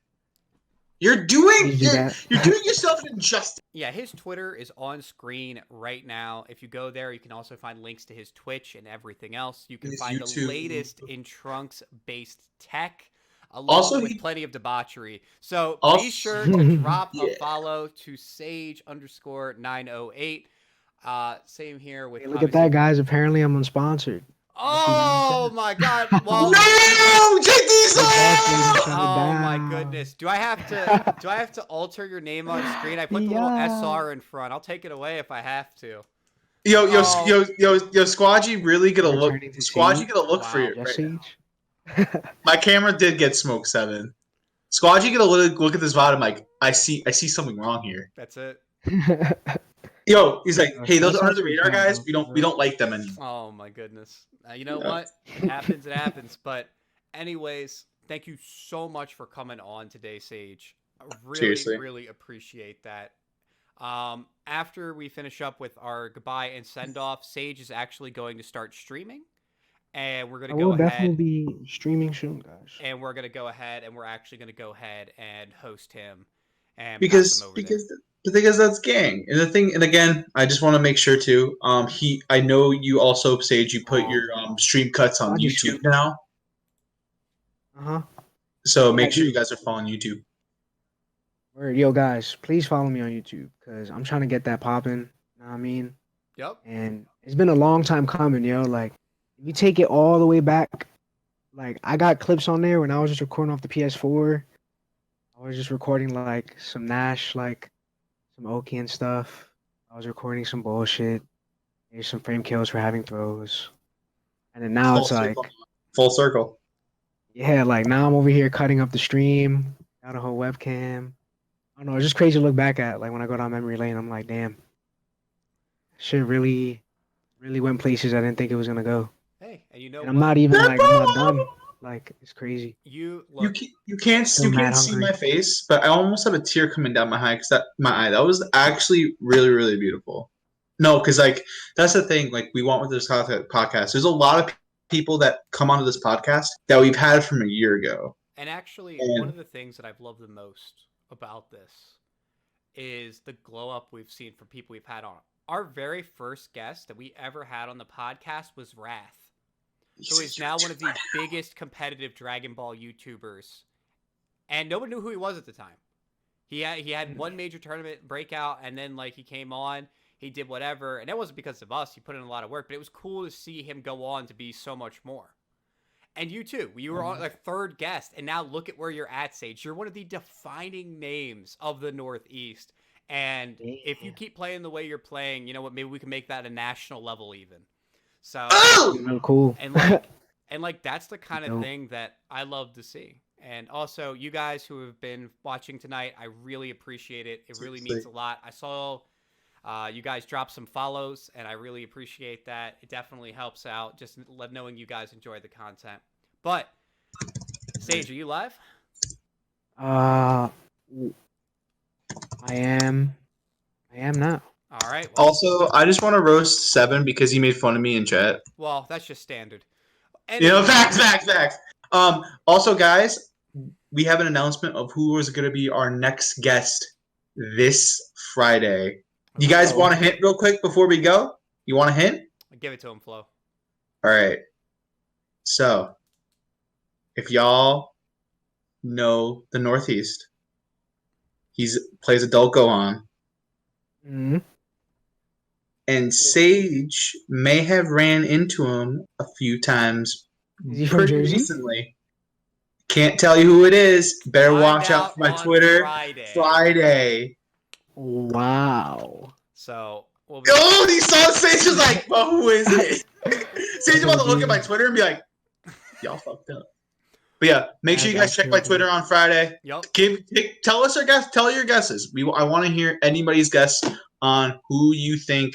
you're doing yourself an injustice." Yeah, his Twitter is on screen right now. If you go there, you can also find links to his Twitch and everything else. You can His find YouTube. the latest in Trunks-based tech, along with plenty of debauchery. So be sure to drop a follow to Sage_908. Same here with. Hey, look at that, guys. Apparently, I'm unsponsored. Oh my God! Well, No, JDiesel! oh my goodness! Do I have to alter your name on screen? I put the little SR in front. I'll take it away if I have to. Yo, Squadgy really gonna look. Squadgy gonna look for you right now. My camera did get smoke 7. Squadgy gonna look at this VOD. I'm like, I see something wrong here. That's it. Yo, he's like, hey, those under the radar guys, we don't like them anymore. Oh my goodness. You know what? It happens. But anyways, thank you so much for coming on today, Sage. I really appreciate that. After we finish up with our goodbye and send off, Sage is actually going to start streaming. And we're going to go ahead. We'll definitely be streaming soon, guys. And we're going to go ahead and we're actually going to go ahead and host him. And because that's gang. And again, I just want to make sure too. I know you also, Sage, you put your stream cuts on YouTube now. So make sure you guys are following YouTube. Yo, guys, please follow me on YouTube because I'm trying to get that popping. You know what I mean? Yep. And it's been a long time coming, yo. Like, if you take it all the way back, like I got clips on there when I was just recording off the PS4. I was just recording like some Nash, like some Oki and stuff. I was recording some bullshit. Maybe some frame kills for having throws. And then now it's like full circle. Yeah, like now I'm over here cutting up the stream, got a whole webcam. I don't know, it's just crazy to look back at. Like when I go down memory lane, I'm like, damn. Shit really went places I didn't think it was gonna go. Hey, and you know I'm not even like I'm not done. Like it's crazy. You can't see my face, but I almost have a tear coming down my eye that was actually really beautiful. No, because like that's the thing. Like we want with this podcast. There's a lot of people that come onto this podcast that we've had from a year ago. And actually, one of the things that I've loved the most about this is the glow up we've seen from people we've had on. Our very first guest that we ever had on the podcast was Wrath. So he's now one of the biggest competitive Dragon Ball YouTubers. And no one knew who he was at the time. He had one major tournament breakout, and then like he came on, he did whatever, and that wasn't because of us. He put in a lot of work, but it was cool to see him go on to be so much more. And you too. You were on like third guest, and now look at where you're at, Sage. You're one of the defining names of the Northeast. And if you keep playing the way you're playing, you know what? Maybe we can make that a national level even. So cool. And like that's the kind of thing that I love to see. And also, you guys who have been watching tonight, I really appreciate it. It really means a lot. I saw you guys drop some follows, and I really appreciate that. It definitely helps out just knowing you guys enjoy the content. But Sage, are you live? I am now. All right. Well, Also, I just want to roast Seven because he made fun of me in chat. well, that's just standard. You know, Anyway, facts. Also, guys, we have an announcement of who is going to be our next guest this Friday. You guys want a hint real quick before we go? You want a hint? give it to him, Flo. All right. So, if y'all know the Northeast, plays adult Gohan, Mm-hmm. and Sage may have ran into him a few times Is he from pretty Jersey? recently. Can't tell you who it is. Better Find watch out out for my on Twitter Friday. Friday. Wow. So we'll be. Oh, he saw Sage was like, well, who is it? Sage about to look at my Twitter and be like, y'all fucked up. But yeah, make sure you guys check my Twitter on Friday. Yep. Tell us tell your guesses. I want to hear anybody's guess on who you think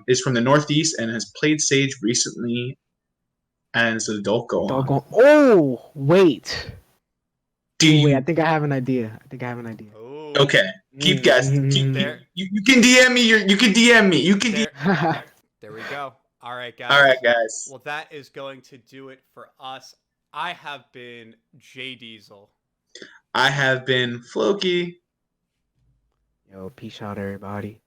is from the Northeast and has played Sage recently and is an adult Gohan. Oh, wait. Do I think I have an idea. Oh. Okay. Keep guessing. There. You can DM me. You can DM me. You can. There we go. All right, guys. All right, guys. Well, that is going to do it for us. I have been JDiesel. I have been FloKey. Yo, peace out, everybody.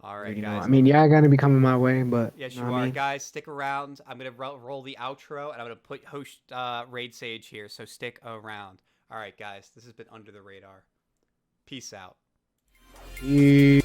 All right, You know, guys. I mean, y'all gonna be coming my way, but Yes, know you what I are, mean? guys. Stick around. I'm gonna roll the outro, and I'm gonna put host Raid Sage here. So stick around. All right, guys. This has been Under the Radar. Peace out. Peace.